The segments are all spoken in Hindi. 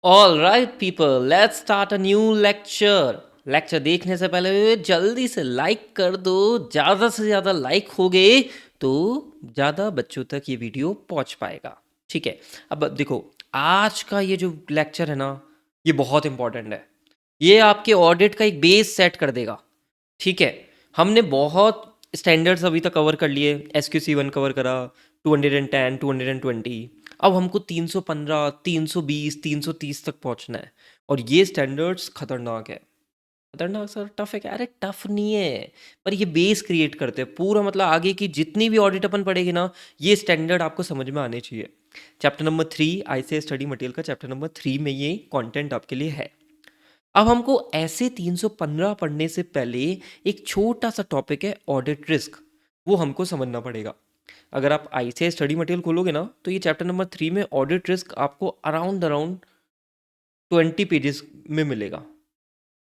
All right people, let's start a new lecture. Lecture देखने से पहले जल्दी से लाइक कर दो। ज़्यादा से ज़्यादा लाइक हो गए तो ज़्यादा बच्चों तक ये वीडियो पहुंच पाएगा। ठीक है। अब देखो, आज का ये जो लेक्चर है ना, ये बहुत इंपॉर्टेंट है। ये आपके ऑडिट का एक बेस सेट कर देगा। ठीक है। हमने बहुत स्टैंडर्ड्स अभी तक कवर कर लिए। SQC1 कवर करा, 210, 220। अब हमको 315, 320, 330 तक पहुंचना है। और ये स्टैंडर्ड्स खतरनाक है। खतरनाक सर, टफ है क्या? अरे टफ नहीं है, पर ये बेस क्रिएट करते हैं पूरा। मतलब आगे की जितनी भी ऑडिट अपन पढ़ेगी ना, ये स्टैंडर्ड आपको समझ में आने चाहिए। Chapter number 3 ICAS study material का चैप्टर नंबर 3 में ये कंटेंट आपके लिए है। अब हमको ऐसे 315 पढ़ने से पहले एक छोटा सा टॉपिक है ऑडिट रिस्क, वो हमको समझना पड़ेगा। अगर आप ICAS स्टडी मटेरियल खोलोगे ना, तो ये चैप्टर नंबर 3 में ऑडिट रिस्क आपको अराउंड अराउंड 20 पेजेस में मिलेगा।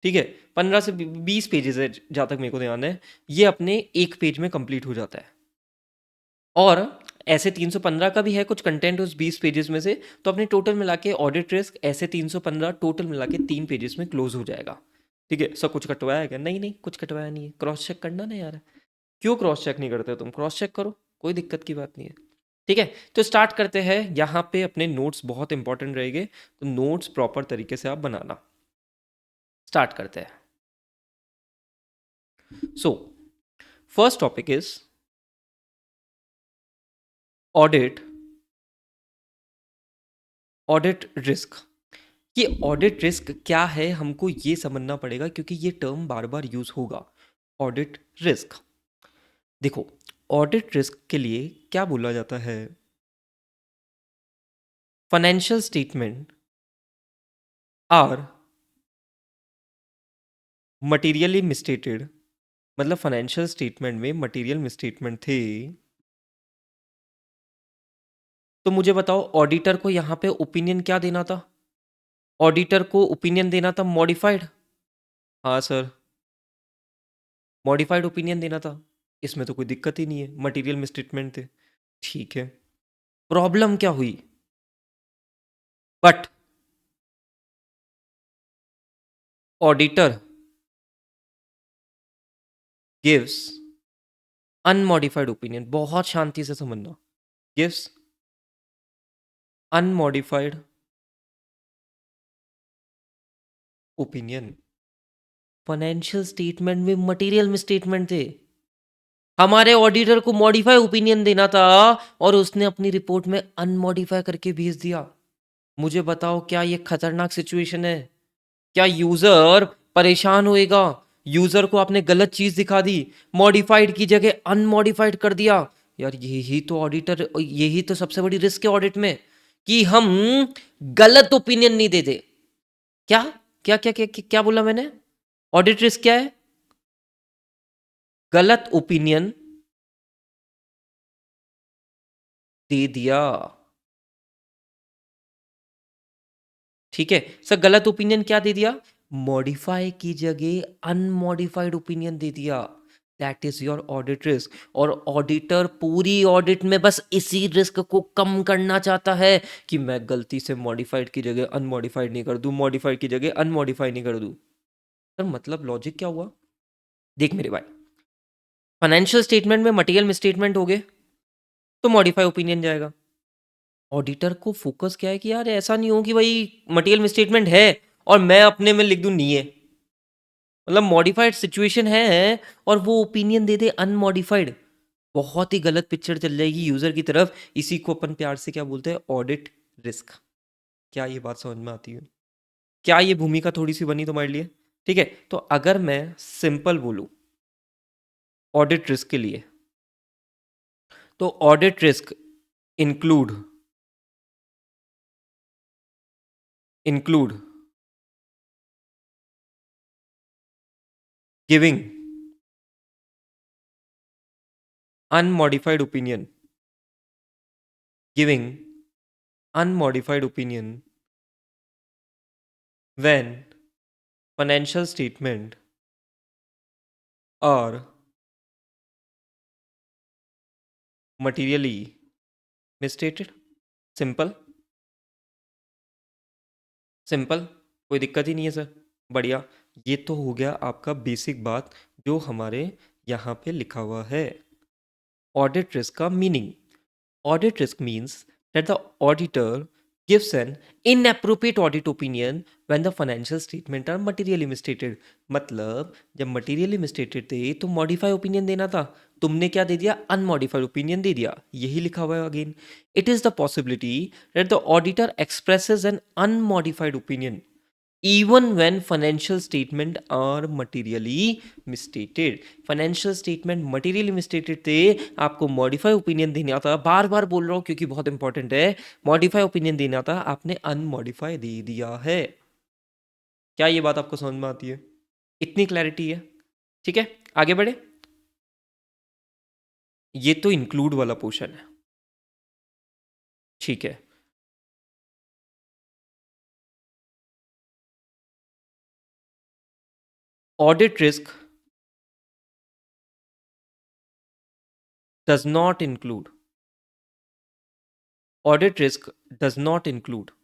ठीक है। 15 से 20 पेजेस है जहाँ तक मेरे को ध्यान है। ये अपने एक पेज में कंप्लीट हो जाता है। और ऐसे 315 का भी है कुछ कंटेंट उस 20 पेजेस में से। तो अपने टोटल मिला के ऑडिट रिस्क ऐसे 315 टोटल मिला के 3 पेजेस में क्लोज हो जाएगा। ठीक है। सब कुछ कटवाया है क्या? नहीं नहीं, कुछ कटवाया नहीं है। क्रॉस चेक करना ना यार। क्यों क्रॉस चेक नहीं करते हो तुम? क्रॉस चेक करो, कोई दिक्कत की बात नहीं है। ठीक है। तो स्टार्ट करते हैं। यहाँ पे अपने नोट्स बहुत इंपॉर्टेंट रहेंगे, तो नोट्स प्रॉपर तरीके से आप बनाना। स्टार्ट करते हैं। So first topic is audit, audit risk. ये ऑडिट रिस्क क्या है हमको ये समझना पड़ेगा, क्योंकि ये टर्म बार बार यूज होगा। ऑडिट रिस्क, देखो, ऑडिट रिस्क के लिए क्या बोला जाता है? Financial statement are materially misstated. मतलब फाइनेंशियल स्टेटमेंट में मटीरियल मिसस्टेटमेंट थे। तो मुझे बताओ, ऑडिटर को यहाँ पे ओपिनियन क्या देना था? ऑडिटर को ओपिनियन देना था मॉडिफाइड। हाँ सर, मॉडिफाइड ओपिनियन देना था। इसमें तो कोई दिक्कत ही नहीं है, मटेरियल मिसस्टेटमेंट थे। ठीक है। प्रॉब्लम क्या हुई? But auditor gives unmodified opinion. बहुत शांति से समझना। Gives unmodified opinion. Financial statement में मटेरियल मिसस्टेटमेंट थे। हमारे ऑडिटर को मॉडिफाई ओपिनियन देना था, और उसने अपनी रिपोर्ट में अनमॉडिफाई करके भेज दिया। मुझे बताओ, क्या ये खतरनाक सिचुएशन है? क्या यूजर परेशान होएगा? यूजर को आपने गलत चीज दिखा दी, मॉडिफाइड की जगह अनमॉडिफाइड कर दिया। यार यही तो ऑडिटर, यही तो सबसे बड़ी रिस्क है ऑडिट में, कि हम गलत ओपिनियन नहीं देते। क्या क्या क्या क्या क्या, क्या बोला मैंने? ऑडिट रिस्क क्या है? गलत ओपिनियन दे दिया। ठीक है सर, गलत ओपिनियन क्या दे दिया? मॉडिफाई की जगह अनमॉडिफाइड ओपिनियन दे दिया। That is your audit risk. और ऑडिटर पूरी ऑडिट में बस इसी रिस्क को कम करना चाहता है, कि मैं गलती से मॉडिफाइड की जगह अनमॉडिफाइड नहीं कर दूं, मॉडिफाइड की जगह अनमॉडिफाइड नहीं कर दूं। सर मतलब लॉजिक क्या हुआ? देख मेरे भाई, फाइनेंशियल स्टेटमेंट में मटेरियल मिसस्टेटमेंट हो गए, तो मॉडिफाई ओपिनियन जाएगा। ऑडिटर को फोकस क्या है कि यार ऐसा नहीं हो कि भाई मटेरियल मिसस्टेटमेंट है और मैं अपने में लिख दूं नहीं है। मतलब मॉडिफाइड सिचुएशन है और वो ओपिनियन दे दे अनमॉडिफाइड, बहुत ही गलत पिक्चर चल जाएगी यूजर की तरफ। इसी को अपन प्यार से क्या बोलते हैं? Audit risk. क्या ये बात समझ में आती है? क्या ये भूमिका थोड़ी सी बनी तुम्हारे लिए? ठीक है। तो अगर मैं सिंपल बोलूं ऑडिट रिस्क के लिए, तो audit risk include include giving unmodified opinion, giving unmodified opinion when financial statement are materially misstated. Simple. Simple, कोई दिक्कत ही नहीं है सर। बढ़िया। ये तो हो गया आपका बेसिक बात जो हमारे यहाँ पे लिखा हुआ है। ऑडिट रिस्क का meaning. Audit risk means that the auditor gives an inappropriate audit opinion when the financial statement are materially misstated. मतलब जब materially misstated थे तो modify opinion देना था, तुमने क्या दे दिया, unmodified opinion दे दिया। यही लिखा हुआ है again. It is the possibility that the auditor expresses an unmodified opinion even when financial statement are materially misstated. Financial statement materially मिस्टेटेड थे, आपको मॉडिफाई ओपिनियन देना था। बार बार बोल रहा हूँ क्योंकि बहुत इंपॉर्टेंट है। मॉडिफाई ओपिनियन देना था, आपने अनमॉडिफाई दे दिया है। क्या ये बात आपको समझ में आती है? इतनी क्लैरिटी है? ठीक है, आगे बढ़े। ये तो इंक्लूड वाला पोर्शन है। ठीक है। Audit risk does not include audit risk does not include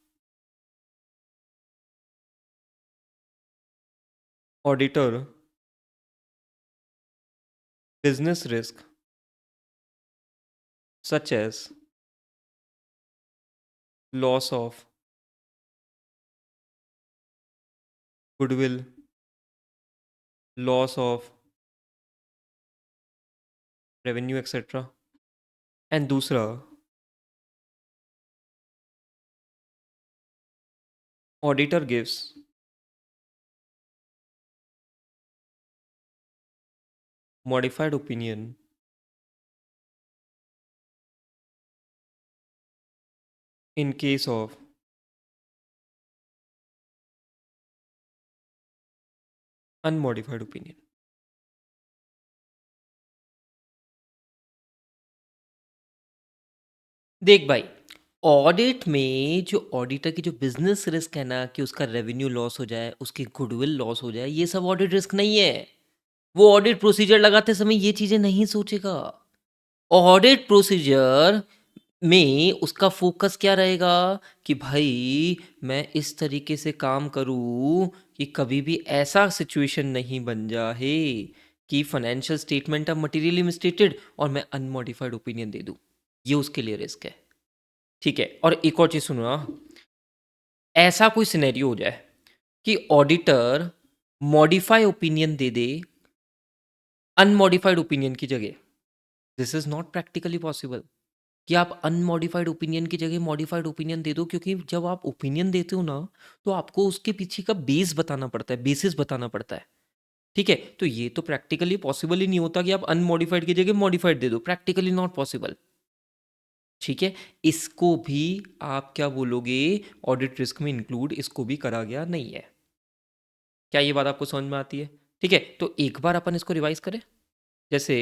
auditor business risk such as loss of goodwill, loss of revenue, etc. And दूसरा, auditor gives modified opinion in case of unmodified opinion. देख भाई, ऑडिट में जो ऑडिटर की जो बिजनेस रिस्क है ना कि उसका रेवेन्यू लॉस हो जाए, उसकी गुडविल लॉस हो जाए, ये सब ऑडिट रिस्क नहीं है। वो ऑडिट प्रोसीजर लगाते समय ये चीजें नहीं सोचेगा। ऑडिट प्रोसीजर में उसका फोकस क्या रहेगा कि भाई मैं इस तरीके से काम करूं कि कभी भी ऐसा सिचुएशन नहीं बन जाए कि फाइनेंशियल स्टेटमेंट ऑफ मटेरियली मिस्टेटेड और मैं अनमॉडिफाइड ओपिनियन दे दूं। ये उसके लिए रिस्क है। ठीक है, और एक और चीज सुनो ना, ऐसा कोई सिनेरियो हो जाए कि ऑडिटर मॉडिफाई ओपिनियन दे दे अनमॉडिफाइड ओपिनियन की जगह। This is not practically possible कि आप अनमॉडिफाइड ओपिनियन की जगह मॉडिफाइड ओपिनियन दे दो, क्योंकि जब आप ओपिनियन देते हो ना तो आपको उसके पीछे का बेस बताना पड़ता है, बेसिस बताना पड़ता है। ठीक है, तो ये तो प्रैक्टिकली पॉसिबल ही नहीं होता कि आप अनमॉडिफाइड की जगह मॉडिफाइड दे दो, प्रैक्टिकली नॉट पॉसिबल। ठीक है, इसको भी आप क्या बोलोगे, ऑडिट रिस्क में इंक्लूड इसको भी करा गया नहीं है। क्या ये बात आपको समझ में आती है? ठीक है, तो एक बार अपन इसको रिवाइज करें। जैसे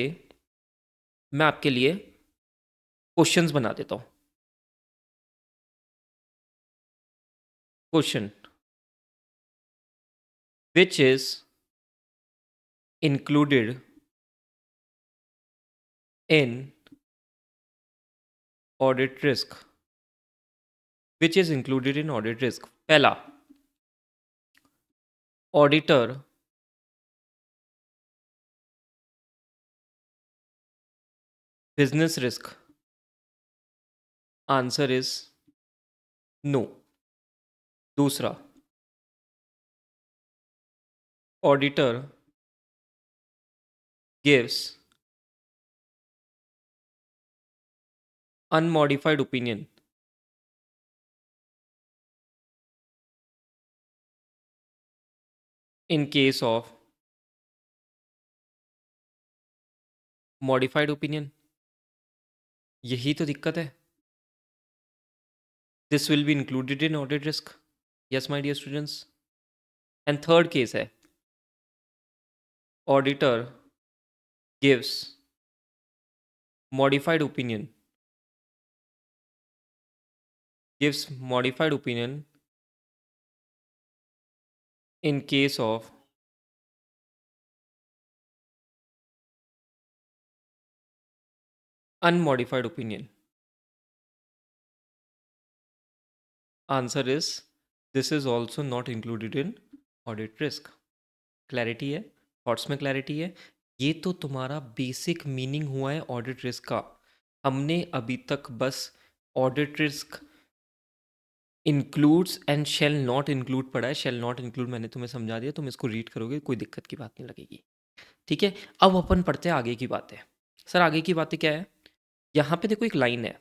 मैं आपके लिए क्वेश्चंस बना देता हूं। Question, which is included in audit risk, which is included in audit risk। पहला, auditor business risk, answer is no. दूसरा, auditor gives unmodified opinion in case of modified opinion। यही तो दिक्कत है। This will be included in audit risk. Yes my dear students. And third case है, auditor gives modified opinion gives modified opinion in case of unmodified opinion। Answer is this is also not included in audit risk. Clarity है? थॉट्स में क्लैरिटी है? ये तो तुम्हारा बेसिक मीनिंग हुआ है ऑडिट रिस्क का। हमने अभी तक बस audit risk includes and shall not include पढ़ा है। शेल नॉट इंक्लूड मैंने तुम्हें समझा दिया, तुम इसको रीड करोगे कोई दिक्कत की बात नहीं लगेगी। ठीक है, अब अपन पढ़ते हैं आगे की बातें। सर आगे की बातें क्या है? यहाँ पे देखो एक लाइन है,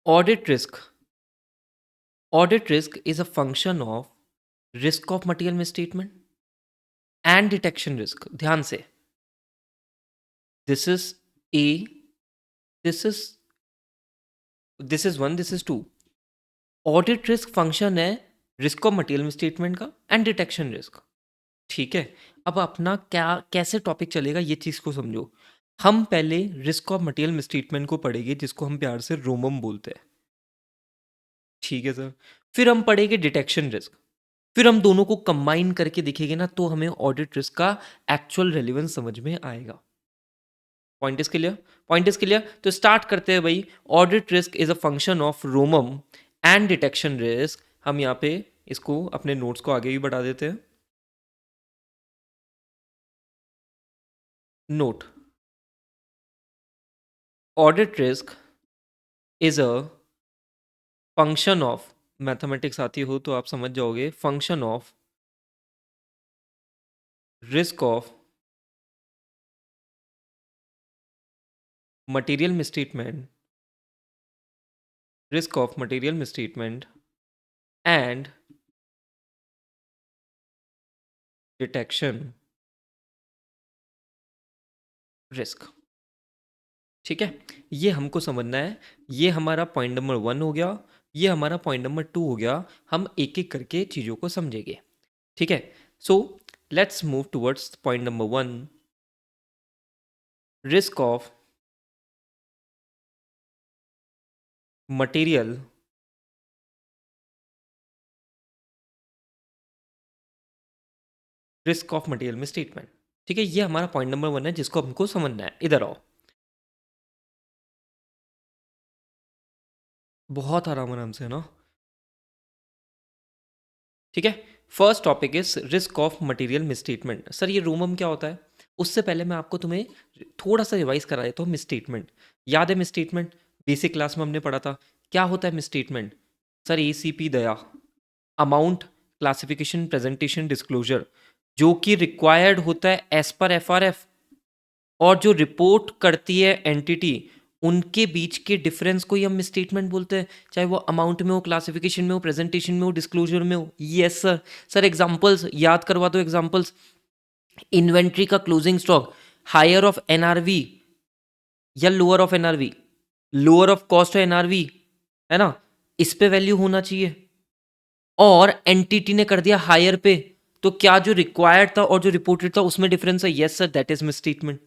audit risk. Audit risk is a function of risk of material misstatement and detection risk. ध्यान से, this is a, this is one, this is two. Audit risk function है रिस्क ऑफ मटेरियल मिसस्टेटमेंट का एंड डिटेक्शन रिस्क। ठीक है, अब अपना क्या कैसे टॉपिक चलेगा ये चीज़ को समझो। हम पहले रिस्क ऑफ मटेरियल मिसट्रीटमेंट को पढ़ेंगे, जिसको हम प्यार से रोमम बोलते हैं। ठीक है सर, फिर हम पढ़ेंगे डिटेक्शन रिस्क, फिर हम दोनों को कंबाइन करके देखेंगे ना, तो हमें ऑडिट रिस्क का एक्चुअल रेलिवेंस समझ में आएगा। Point is clear? Point is clear? तो स्टार्ट करते हैं भाई। Audit risk is a function of रोमम and detection risk. हम यहाँ पे इसको अपने नोट्स को आगे भी बढ़ा देते हैं। Note, audit risk is a function of, mathematics आती हो तो आप समझ जाओगे, function of risk of material mistreatment, risk of material mistreatment and detection risk. ठीक है, ये हमको समझना है। ये हमारा पॉइंट नंबर 1 हो गया, ये हमारा पॉइंट नंबर 2 हो गया। हम एक एक करके चीज़ों को समझेंगे। ठीक है, so let's move towards point number 1, risk of material risk of material mistreatment. ठीक है, ये हमारा पॉइंट नंबर 1 है जिसको हमको समझना है। इधर आओ, बहुत आराम आराम से है ना। ठीक है, first topic is risk of material misstatement. Sir ये रोमम क्या होता है? उससे पहले मैं आपको तुम्हें थोड़ा सा रिवाइज करा देता हूँ। मिसस्टेटमेंट याद है? मिसस्टेटमेंट बेसिक क्लास में हमने पढ़ा था। क्या होता है मिसस्टेटमेंट? सर एसीपी दया, अमाउंट क्लासिफिकेशन प्रेजेंटेशन डिस्क्लोजर, जो कि रिक्वायर्ड होता है एज पर एफआरएफ, और जो रिपोर्ट करती है एंटिटी, उनके बीच के डिफरेंस को ही हम मिसस्टेटमेंट बोलते हैं, चाहे वो अमाउंट में हो, क्लासिफिकेशन में हो, प्रेजेंटेशन में हो, डिस्क्लोजर में हो। Yes sir. सर एग्जांपल्स याद करवा दो। एग्जांपल्स, इन्वेंट्री का closing stock higher of NRV या lower of NRV, lower of cost of NRV, है ना, इस पे वैल्यू होना चाहिए, और एंटिटी ने कर दिया हायर पे, तो क्या जो रिक्वायर्ड था और जो रिपोर्टेड था उसमें डिफरेंस है? Yes sir, that is misstatement.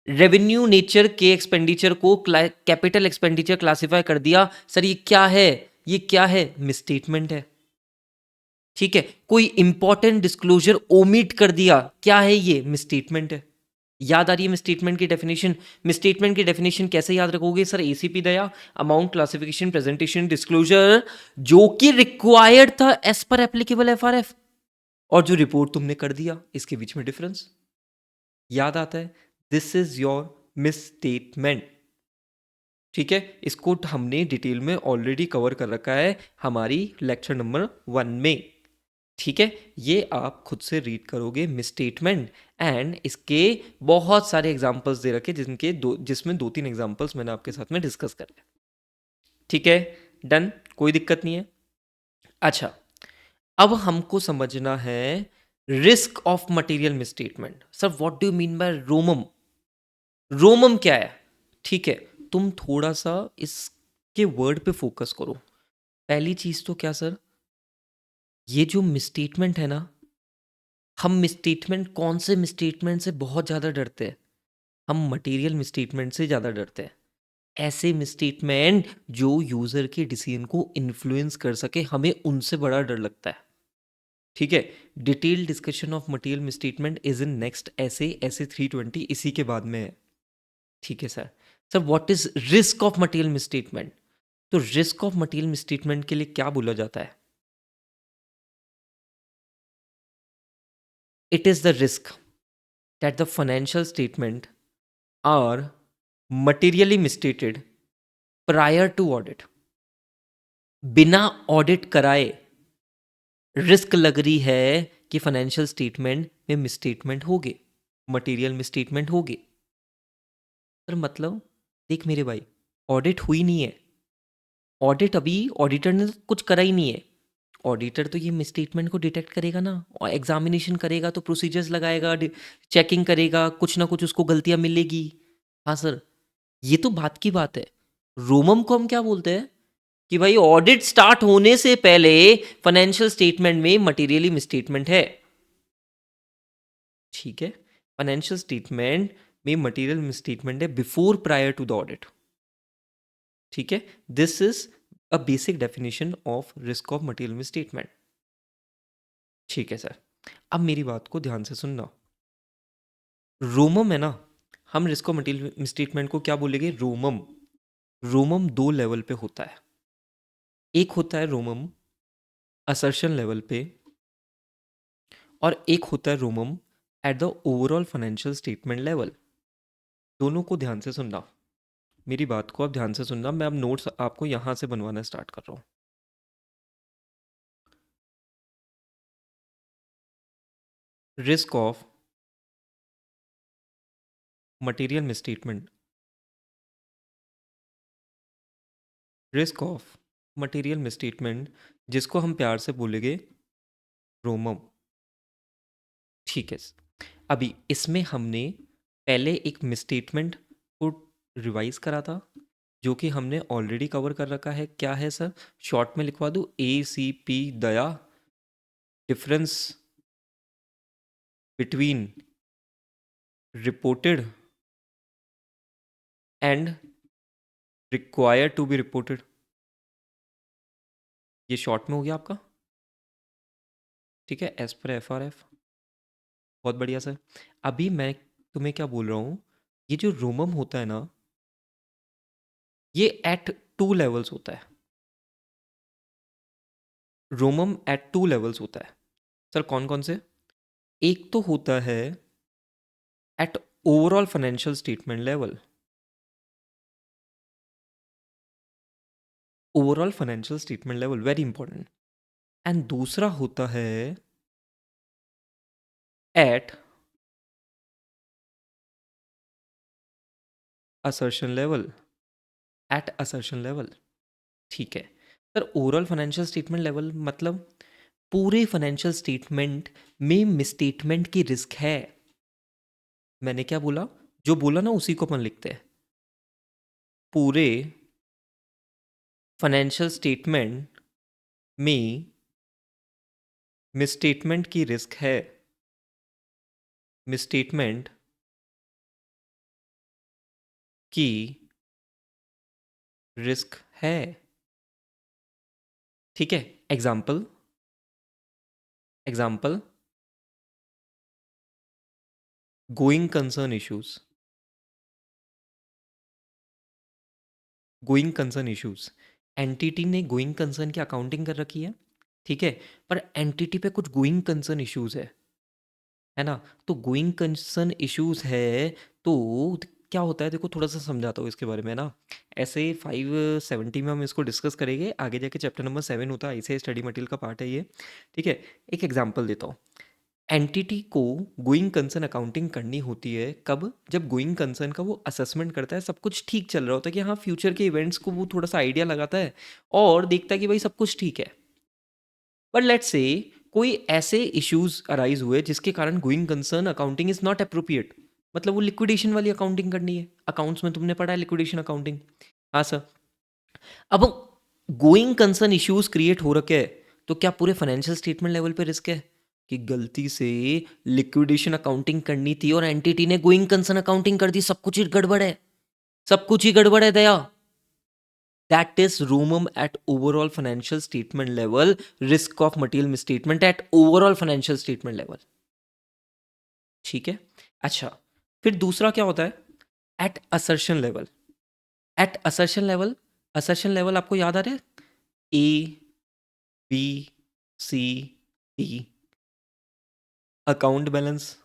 Revenue nature के एक्सपेंडिचर को कैपिटल एक्सपेंडिचर क्लासिफाई कर दिया, सर ये क्या है? ये क्या है? मिसस्टेटमेंट है। ठीक है, कोई इंपॉर्टेंट डिस्क्लोजर ओमिट कर दिया, क्या है ये? मिसस्टेटमेंट है। याद आ रही है मिसस्टेटमेंट की डेफिनेशन? मिसस्टेटमेंट की डेफिनेशन कैसे याद रखोगे सर? एसीपी दया, अमाउंट क्लासिफिकेशन प्रेजेंटेशन डिस्क्लोजर, जो कि रिक्वायर्ड था एज पर एप्लीकेबल एफआरएफ, और जो रिपोर्ट तुमने कर दिया, इसके बीच में डिफरेंस याद आता है? This is your misstatement. ठीक है, इसको हमने डिटेल में ऑलरेडी कवर कर रखा है हमारी लेक्चर नंबर 1 में। ठीक है, ये आप खुद से रीड करोगे मिसस्टेटमेंट, एंड इसके बहुत सारे एग्जांपल्स दे रखे, जिसमें 2-3 एग्जांपल्स मैंने आपके साथ में डिस्कस कर लिया। ठीक है, डन, कोई दिक्कत नहीं है। अच्छा, अब हमको समझना है risk of material misstatement. Sir what do you mean by रोमम? रोमम क्या है? ठीक है, तुम थोड़ा सा इसके वर्ड पे फोकस करो। पहली चीज तो क्या सर, ये जो मिसस्टेटमेंट है ना, हम मिसस्टेटमेंट, कौन से मिसस्टेटमेंट से बहुत ज़्यादा डरते हैं? हम मटेरियल मिसस्टेटमेंट से ज़्यादा डरते हैं। ऐसे मिसस्टेटमेंट जो यूज़र के डिसीजन को इन्फ्लुएंस कर सके, हमें उनसे बड़ा डर लगता है। ठीक है, detail discussion of material misstatement is in next SA 320, इसी के बाद में है। ठीक है sir. Sir what is risk of material misstatement? तो रिस्क ऑफ मटेरियल मिसस्टेटमेंट के लिए क्या बोला जाता है? It is the risk that the financial statement are materially misstated prior to audit. बिना ऑडिट कराए रिस्क लग रही है कि फाइनेंशियल स्टेटमेंट में मिसस्टेटमेंट होगी, मटेरियल मिसस्टेटमेंट होगी। पर मतलब देख मेरे भाई, ऑडिट हुई नहीं है, ऑडिट अभी ऑडिटर ने कुछ करा ही नहीं है। ऑडिटर तो ये मिसस्टेटमेंट को डिटेक्ट करेगा ना, और एग्जामिनेशन करेगा तो प्रोसीजर्स लगाएगा, चेकिंग करेगा, कुछ ना कुछ उसको गलतियां मिलेगी। हाँ सर, ये तो बात की बात है। रोमम को हम क्या बोलते हैं कि भाई ऑडिट स्टार्ट होने से पहले फाइनेंशियल स्टेटमेंट में मटेरियली मिसस्टेटमेंट है। ठीक है, फाइनेंशियल स्टेटमेंट में मटेरियल मिसस्टेटमेंट है before prior to the audit. ठीक है, this is a basic definition of risk of material misstatement. ठीक है सर, अब मेरी बात को ध्यान से सुनना। रोमम है ना, हम रिस्क ऑफ मटेरियल मिसस्टेटमेंट को क्या बोलेंगे? रोमम। रोमम दो लेवल पे होता है। एक होता है रोमम असर्शन लेवल पे, और एक होता है ROMM at the overall financial statement level. दोनों को ध्यान से सुनना, मेरी बात को आप ध्यान से सुनना। मैं अब नोट्स आपको यहां से बनवाना स्टार्ट कर रहा हूं। Risk of material misstatement, risk of material misstatement, जिसको हम प्यार से बोलेंगे रोमम। ठीक है, अभी इसमें हमने पहले एक मिसस्टेटमेंट को रिवाइज करा था, जो कि हमने ऑलरेडी कवर कर रखा है। क्या है सर? शॉर्ट में लिखवा दूं, ACP Daya, difference between reported and required to be reported. ये शॉर्ट में हो गया आपका। ठीक है, एज पर FRF। बहुत बढ़िया सर। अभी मैं तुम्हें क्या बोल रहा हूँ, ये जो रोमम होता है ना, ये एट टू लेवल्स होता है। रोमम एट टू लेवल्स होता है सर। कौन कौन से? एक तो होता है at overall financial statement level, overall financial statement level, very important. And दूसरा होता है at assertion level, at assertion level. ठीक है sir, overall financial statement level मतलब पूरे फाइनेंशियल स्टेटमेंट में मिसस्टेटमेंट की रिस्क है। मैंने क्या बोला? जो बोला ना उसी को अपन लिखते हैं। पूरे फाइनेंशियल स्टेटमेंट में मिसस्टेटमेंट की रिस्क है, मिसस्टेटमेंट की रिस्क है। ठीक है, example, example going concern issues, going concern issues. Entity ने गोइंग कंसर्न की अकाउंटिंग कर रखी है, ठीक है, पर एंटिटी पे कुछ गोइंग कंसर्न इश्यूज है ना। तो गोइंग कंसर्न इश्यूज है, तो क्या होता है, देखो थोड़ा सा समझाता हूँ इसके बारे में ना। ऐसे 570 में हम इसको डिस्कस करेंगे, आगे जाके चैप्टर नंबर 7 होता है, ऐसे स्टडी मटेरियल का पार्ट है ये। ठीक है, एक एग्जांपल देता हूँ। एंटिटी को गोइंग कंसर्न अकाउंटिंग करनी होती है कब? जब गोइंग कंसर्न का वो असेसमेंट करता है, सब कुछ ठीक चल रहा होता है कि हाँ फ्यूचर के इवेंट्स को वो थोड़ा सा आइडिया लगाता है और देखता है कि भाई सब कुछ ठीक है। बट लेट्स से कोई ऐसे इश्यूज अराइज हुए जिसके कारण going concern accounting is not appropriate. मतलब वो लिक्विडेशन वाली अकाउंटिंग करनी है, अकाउंट्स में तुमने पढ़ा है लिक्विडेशन अकाउंटिंग। हाँ सर। अब गोइंग कंसर्न इश्यूज क्रिएट हो रखे हैं, तो क्या पूरे फाइनेंशियल स्टेटमेंट लेवल पे रिस्क है कि गलती से लिक्विडेशन अकाउंटिंग करनी थी और एंटिटी ने गोइंग कंसर्न अकाउंटिंग कर दी, सब कुछ ही गड़बड़ है, सब कुछ ही गड़बड़ है दया। That is ROMM at overall financial statement level, risk of material misstatement at overall financial statement level. ठीक है, अच्छा, फिर दूसरा क्या होता है? At assertion level. At assertion level assertion level आपको याद आ रहा है? A, B, C, D. Account balance,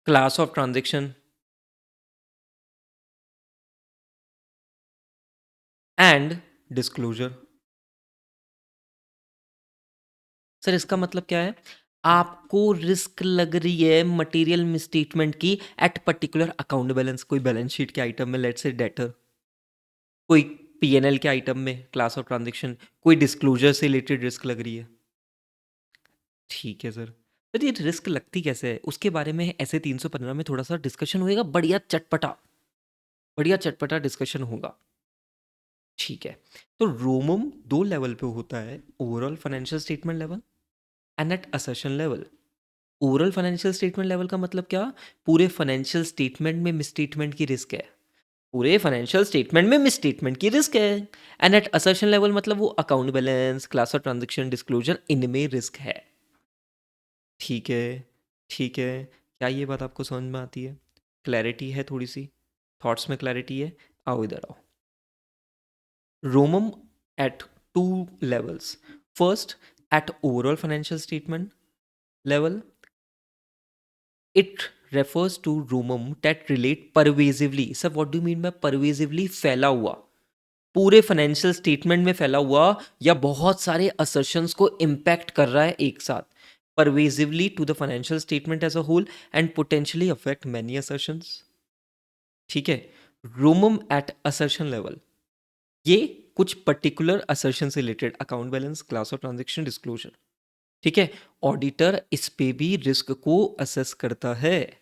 class of transaction and disclosure. Sir इसका मतलब क्या है? आपको रिस्क लग रही है मटेरियल मिसस्टेटमेंट की एट पर्टिकुलर अकाउंट बैलेंस, कोई बैलेंस शीट के आइटम में, लेट्स से डेटर, कोई पीएनएल के आइटम में, क्लास ऑफ ट्रांजैक्शन, कोई डिस्क्लोजर से रिलेटेड रिस्क लग रही है। ठीक है सर। सर ये रिस्क लगती कैसे है उसके बारे में ऐसे 315 में थोड़ा सा डिस्कशन होएगा, बढ़िया चटपटा डिस्कशन होगा। ठीक है। तो रोमम दो लेवल पे होता है, overall financial statement level and at assertion level. Overall financial statement level का मतलब क्या? पूरे फाइनेंशियल स्टेटमेंट में मिसस्टेटमेंट की रिस्क है, पूरे फाइनेंशियल स्टेटमेंट में मिसस्टेटमेंट की रिस्क है। एंड एट असर्शन लेवल मतलब वो account balance, class of transaction, disclosure, इनमें रिस्क है। ठीक है, ठीक है। क्या ये बात आपको समझ में आती है? क्लैरिटी है थोड़ी सी? थॉट्स में क्लैरिटी है? आओ इधर आओ। रोमम at two levels. First, at overall financial statement level, it refers to Romum that relate pervasively. Sir, what do you mean by pervasively? फैला हुआ, पूरे फाइनेंशियल स्टेटमेंट में फैला हुआ, या बहुत सारे असर्शंस को इम्पैक्ट कर रहा है एक साथ, pervasively to the financial statement as a whole and potentially affect many assertions. ठीक है। रोमम एट असर्शन लेवल, ये कुछ पर्टिकुलर असर्शन से related, account balance, class of transaction, disclosure. ठीक है। ऑडिटर इस पे भी रिस्क को असेस करता है।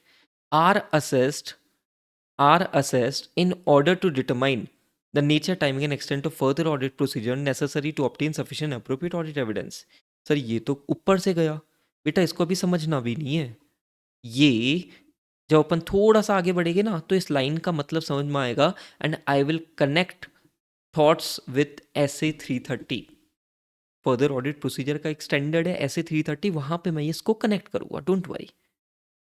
Are assessed are assessed in order to determine the nature, timing and extent of further audit procedure necessary to obtain sufficient appropriate audit evidence. Sir ये तो ऊपर से गया बेटा, इसको अभी समझना भी नहीं है। ये जब अपन थोड़ा सा आगे बढ़ेंगे ना तो इस लाइन का मतलब समझ में आएगा, and I will connect thoughts with SA 330। Further audit procedure का एक स्टैंडर्ड है SA 330, वहां पे मैं इसको कनेक्ट करूंगा, डोंट वरी।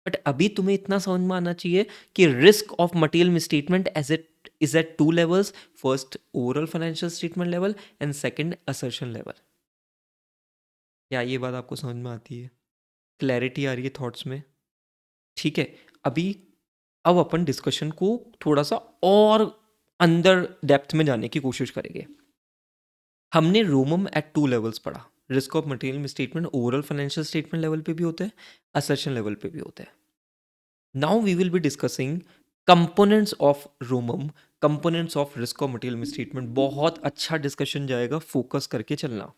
बट अभी तुम्हें इतना समझ में आना चाहिए कि risk of material misstatement as it is at two levels, first overall financial statement level and second assertion level. क्या ये बात आपको समझ में आती है? क्लैरिटी आ रही है थॉट्स में? ठीक है। अभी अब अपन डिस्कशन को थोड़ा सा और अंदर डेप्थ में जाने की कोशिश करेंगे। हमने रोमम एट टू लेवल्स पढ़ा, risk of material misstatement overall financial statement level पे भी होता है, असर्शन लेवल पे भी होता है। Now we will be discussing components of ROMM, components of risk of material misstatement. बहुत अच्छा डिस्कशन जाएगा, फोकस करके चलना।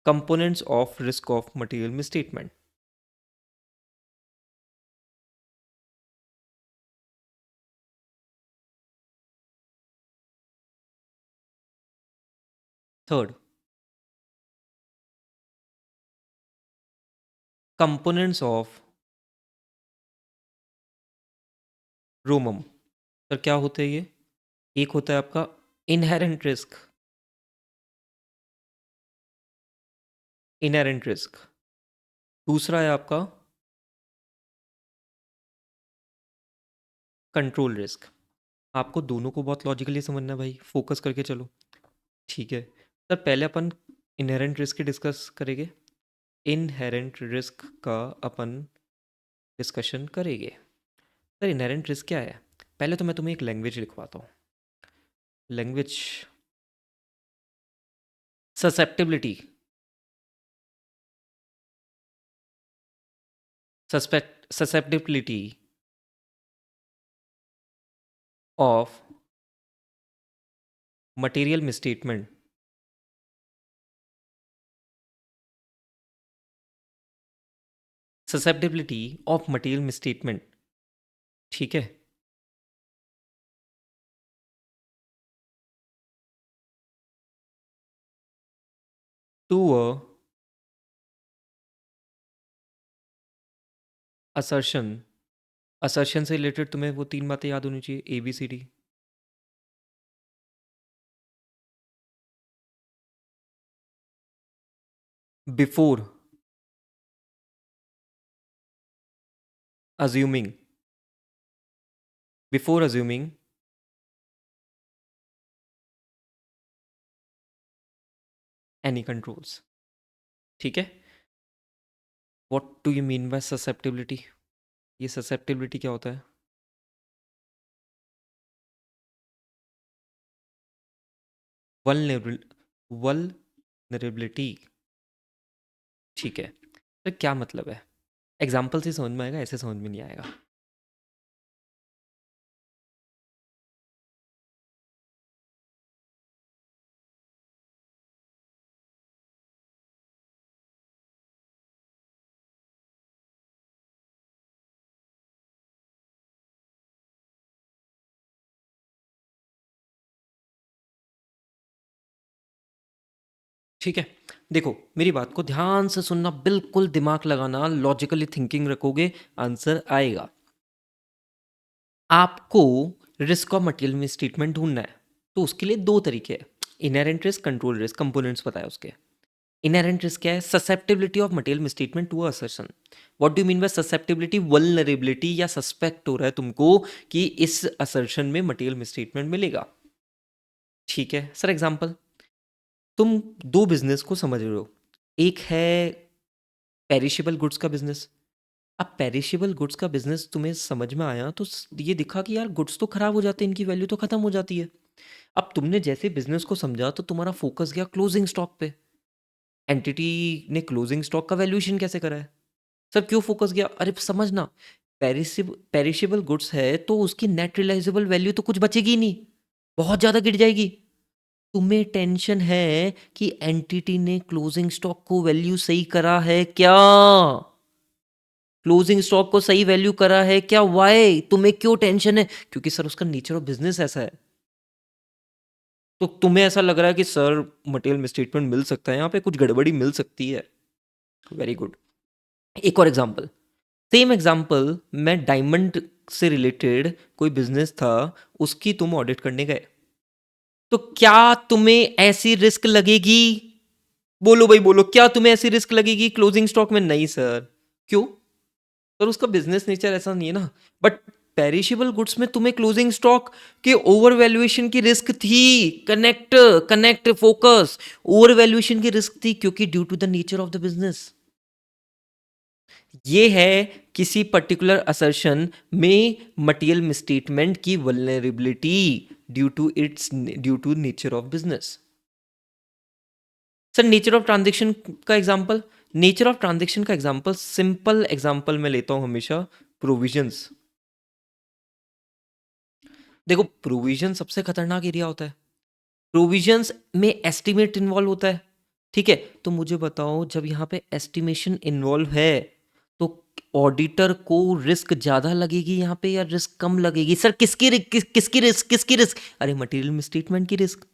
Components of risk of material misstatement. Third, components of ROMM. Sir क्या होते हैं ये? एक होता है आपका इनहेरेंट रिस्क, इनहेरेंट रिस्क। दूसरा है आपका कंट्रोल रिस्क। आपको दोनों को बहुत लॉजिकली समझना है भाई, फोकस करके चलो। ठीक है। सर पहले अपन इनहेरेंट रिस्क की डिस्कस करेंगे, इनहेरेंट रिस्क का अपन डिस्कशन करेंगे। सर इनहेरेंट रिस्क क्या है? पहले तो मैं तुम्हें एक लैंग्वेज लिखवाता हूँ। Language, susceptibility, susceptibility of material misstatement, susceptibility of material misstatement. ठीक है। टू अ असर्शन, असर्शन से रिलेटेड तुम्हें वो तीन बातें याद होनी चाहिए, ABCD। Before assuming, before assuming any controls. ठीक है। What do you mean by susceptibility? ये ससेप्टिबिलिटी क्या होता है? Vulnerable vulnerability. ठीक है, तो क्या मतलब है? एग्जाम्पल से समझ में आएगा, ऐसे समझ में नहीं आएगा। ठीक है, देखो मेरी बात को ध्यान से सुनना, बिल्कुल दिमाग लगाना, लॉजिकली थिंकिंग रखोगे, आंसर आएगा। आपको रिस्क और मटेरियल में स्टेटमेंट ढूंढना है, तो उसके लिए दो तरीके हैं। Inherent risk, control risk, components पता है उसके। इनहेरेंट रिस्क क्या है? Susceptibility of material misstatement to assertion. What do mean by susceptibility? Vulnerability, या सस्पेक्ट हो रहा है तुमको कि इस असर्शन में मटेरियल मिसस्टेटमेंट मिलेगा। ठीक है सर, एग्जांपल, तुम दो बिजनेस को समझ रहे हो। एक है पेरिशेबल गुड्स का बिजनेस। अब पेरिशेबल गुड्स का बिजनेस तुम्हें समझ में आया तो ये दिखा कि यार गुड्स तो खराब हो जाते हैं, इनकी वैल्यू तो खत्म हो जाती है। अब तुमने जैसे बिजनेस को समझा तो तुम्हारा फोकस गया क्लोजिंग स्टॉक पे। एंटिटी ने क्लोजिंग स्टॉक का वैल्यूएशन कैसे करा है? सर क्यों फोकस गया? अरे समझना, पेरिशेबल गुड्स है तो उसकी नेट रियलाइजेबल वैल्यू तो कुछ बचेगी ही नहीं, बहुत ज्यादा गिर जाएगी। तुम्हें टेंशन है कि एंटिटी ने क्लोजिंग स्टॉक को वैल्यू सही करा है क्या? क्लोजिंग स्टॉक को सही वैल्यू करा है क्या? वाई तुम्हें क्यों टेंशन है? क्योंकि सर उसका नेचर ऑफ बिजनेस ऐसा है। तो तुम्हें ऐसा लग रहा है कि सर मटेरियल मिसस्टेटमेंट मिल सकता है, यहाँ पे कुछ गड़बड़ी मिल सकती है। Very good. एक और एग्जांपल, सेम एग्जांपल, मैं डायमंड से रिलेटेड कोई बिजनेस था, उसकी तुम ऑडिट करने गए, तो क्या तुम्हें ऐसी रिस्क लगेगी? बोलो भाई बोलो, क्या तुम्हें ऐसी रिस्क लगेगी क्लोजिंग स्टॉक में? नहीं सर। क्यों? पर उसका बिजनेस नेचर ऐसा नहीं है ना। बट पेरिशेबल गुड्स में तुम्हें क्लोजिंग स्टॉक के ओवर वैल्यूएशन की रिस्क थी। Connect, connect, focus. Over valuation की रिस्क थी क्योंकि due to the nature of the business. ये है किसी पर्टिकुलर असर्शन में मटेरियल मिसस्टेटमेंट की vulnerability due to nature of business. Sir nature of transaction का एग्जांपल, नेचर ऑफ ट्रांजेक्शन का एग्जांपल, सिंपल एग्जांपल मैं लेता हूं हमेशा, प्रोविजंस। देखो प्रोविजन सबसे खतरनाक एरिया होता है। प्रोविजंस में एस्टिमेट इन्वॉल्व होता है। ठीक है, तो मुझे बताओ जब यहाँ पे एस्टिमेशन इन्वॉल्व है तो ऑडिटर को रिस्क ज्यादा लगेगी यहाँ पे या रिस्क कम लगेगी? सर किसकी रिस्क, किसकी रिस्क? अरे मटेरियल मिसस्टेटमेंट की रिस्क।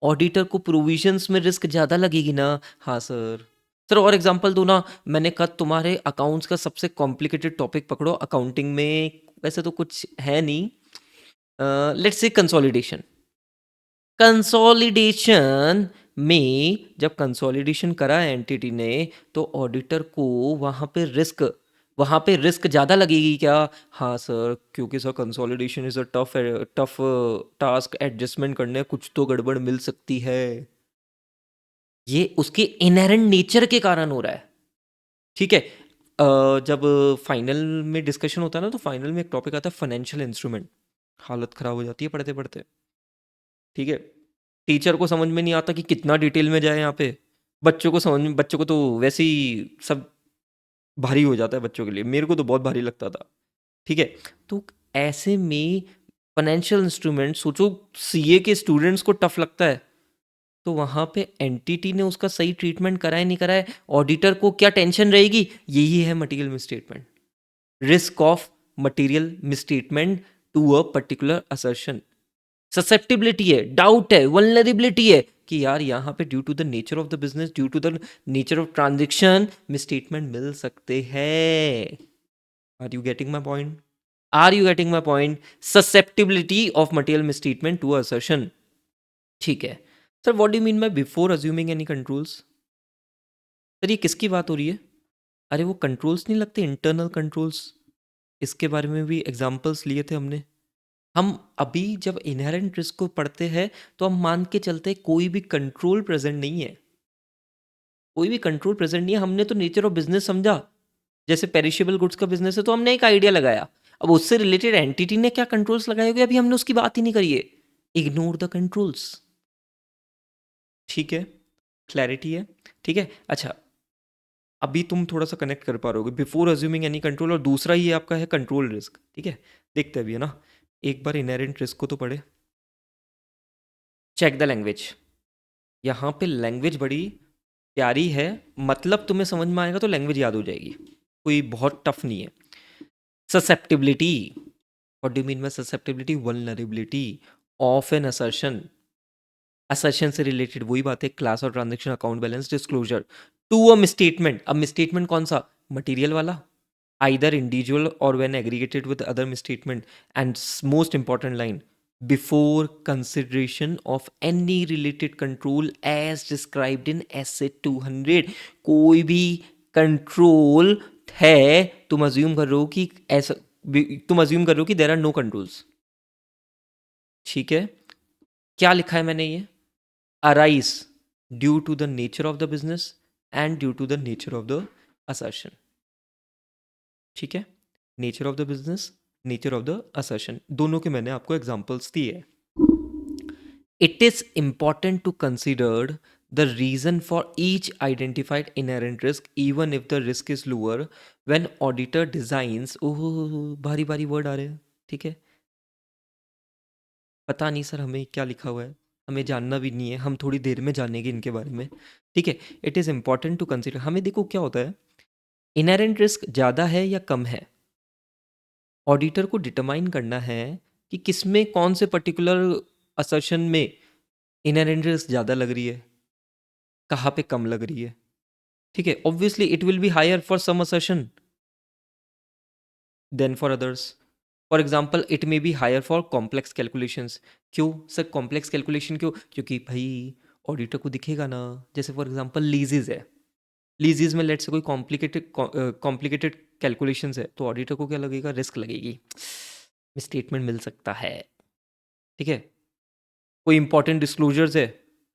ऑडिटर को प्रोविजंस में रिस्क ज्यादा लगेगी ना। हाँ सर। सर और एग्जांपल दो ना। मैंने कहा तुम्हारे अकाउंट्स का सबसे कॉम्प्लिकेटेड टॉपिक पकड़ो अकाउंटिंग में, वैसे तो कुछ है नहीं। Let's say consolidation. कंसोलिडेशन में जब कंसोलिडेशन करा एंटिटी ने तो ऑडिटर को वहां पे रिस्क, वहां पे रिस्क ज्यादा लगेगी क्या? हाँ सर, क्योंकि sir consolidation is a tough tough task, adjustment करने कुछ तो गड़बड़ मिल सकती है। ये उसके इनहेरेंट नेचर के कारण हो रहा है। ठीक है। जब फाइनल में डिस्कशन होता है ना, तो फाइनल में एक टॉपिक आता है फाइनेंशियल इंस्ट्रूमेंट। हालत खराब हो जाती है पढ़ते पढ़ते। ठीक है, टीचर को समझ में नहीं आता कि कितना डिटेल में जाए यहाँ पे। बच्चों को समझ में, बच्चों को तो वैसे ही सब भारी हो जाता है बच्चों के लिए, मेरे को तो बहुत भारी लगता था। ठीक है, तो ऐसे में फाइनेंशियल इंस्ट्रूमेंट सोचो, सीए के स्टूडेंट्स को टफ लगता है, तो वहां पे एंटिटी ने उसका सही ट्रीटमेंट कराया नहीं कराया, ऑडिटर को क्या टेंशन रहेगी? यही है material misstatement, risk of material misstatement to a particular assertion. Susceptibility है, डाउट है, वल्नरेबिलिटी है कि यार यहाँ पे due to the nature of the business, due to the nature of transaction misstatement मिल सकते हैं। Are you getting my point? Are you getting my point? Susceptibility of material misstatement to assertion. ठीक है sir, what do mean by before assuming any controls? Sir ये किसकी बात हो रही है? अरे वो कंट्रोल्स नहीं लगते, इंटरनल कंट्रोल्स, इसके बारे में भी एग्जांपल्स लिए थे हमने। हम अभी जब इनहेरेंट रिस्क को पढ़ते हैं तो हम मान के चलते हैं कोई भी कंट्रोल प्रेजेंट नहीं है, कोई भी कंट्रोल प्रेजेंट नहीं है। हमने तो नेचर ऑफ बिजनेस समझा, जैसे पेरिशेबल गुड्स का बिजनेस है तो हमने एक आइडिया लगाया, अब उससे रिलेटेड एंटिटी ने क्या कंट्रोल्स लगाए होंगे अभी हमने उसकी बात ही नहीं करी है। Ignore the controls. ठीक है, क्लैरिटी है। ठीक है, अच्छा, अभी तुम थोड़ा सा कनेक्ट कर पा रहोगे बिफोर अज्यूमिंग एनी कंट्रोल, और दूसरा ये आपका है कंट्रोल रिस्क। ठीक है, देखते अभी है ना, एक बार इनहेरेंट रिस्क को तो पढ़े। Check the language. यहाँ पे लैंग्वेज बड़ी प्यारी है, मतलब तुम्हें समझ में आएगा तो लैंग्वेज याद हो जाएगी, कोई बहुत टफ नहीं है। Susceptibility, what do mean by susceptibility? Vulnerability of an assertion. Assertion से रिलेटेड वही बात है, क्लास और transaction account balance disclosure to a misstatement. अब मिसस्टेटमेंट कौन सा? मटेरियल वाला, either individual or when aggregated with other misstatement, and most important line, before consideration of any related control as described in essay 200। कोई भी कंट्रोल है, तुम अज्यूम कर रहे हो कि ऐसा, तुम अज्यूम कर रहे हो कि देर आर नो कंट्रोल्स। ठीक है, क्या लिखा है मैंने? ये arise due to the nature of the business and due to the nature of the assertion. ठीक है, nature of the business, nature of the assertion, दोनों के मैंने आपको एग्जांपल्स दिए। It is important to consider the reason for each identified inherent risk even if the risk is lower when auditor designs. Oh, भारी भारी वर्ड आ रहे हैं। ठीक है, पता नहीं सर हमें क्या लिखा हुआ है, हमें जानना भी नहीं है, हम थोड़ी देर में जानेंगे इनके बारे में। ठीक है, it is important to consider, हमें देखो क्या होता है, इनहेरेंट रिस्क ज़्यादा है या कम है, ऑडिटर को डिटरमाइन करना है कि किसमें कौन से पर्टिकुलर असर्शन में इनहेरेंट रिस्क ज़्यादा लग रही है, कहाँ पे कम लग रही है। ठीक है, obviously it will be higher for some assertion than for others. For example it may be higher for complex calculations. क्यों सर कॉम्प्लेक्स कैलकुलेशन क्यों? क्योंकि भाई ऑडिटर को दिखेगा ना, जैसे फॉर एग्जाम्पल लीजेज है, लीजेज में लेट से कोई कॉम्प्लिकेटेड कॉम्प्लिकेटेड कैलकुलेशंस है, तो ऑडिटर को क्या लगेगा? रिस्क लगेगी, स्टेटमेंट मिल सकता है। ठीक है, कोई इंपॉर्टेंट डिस्क्लोजर्स है,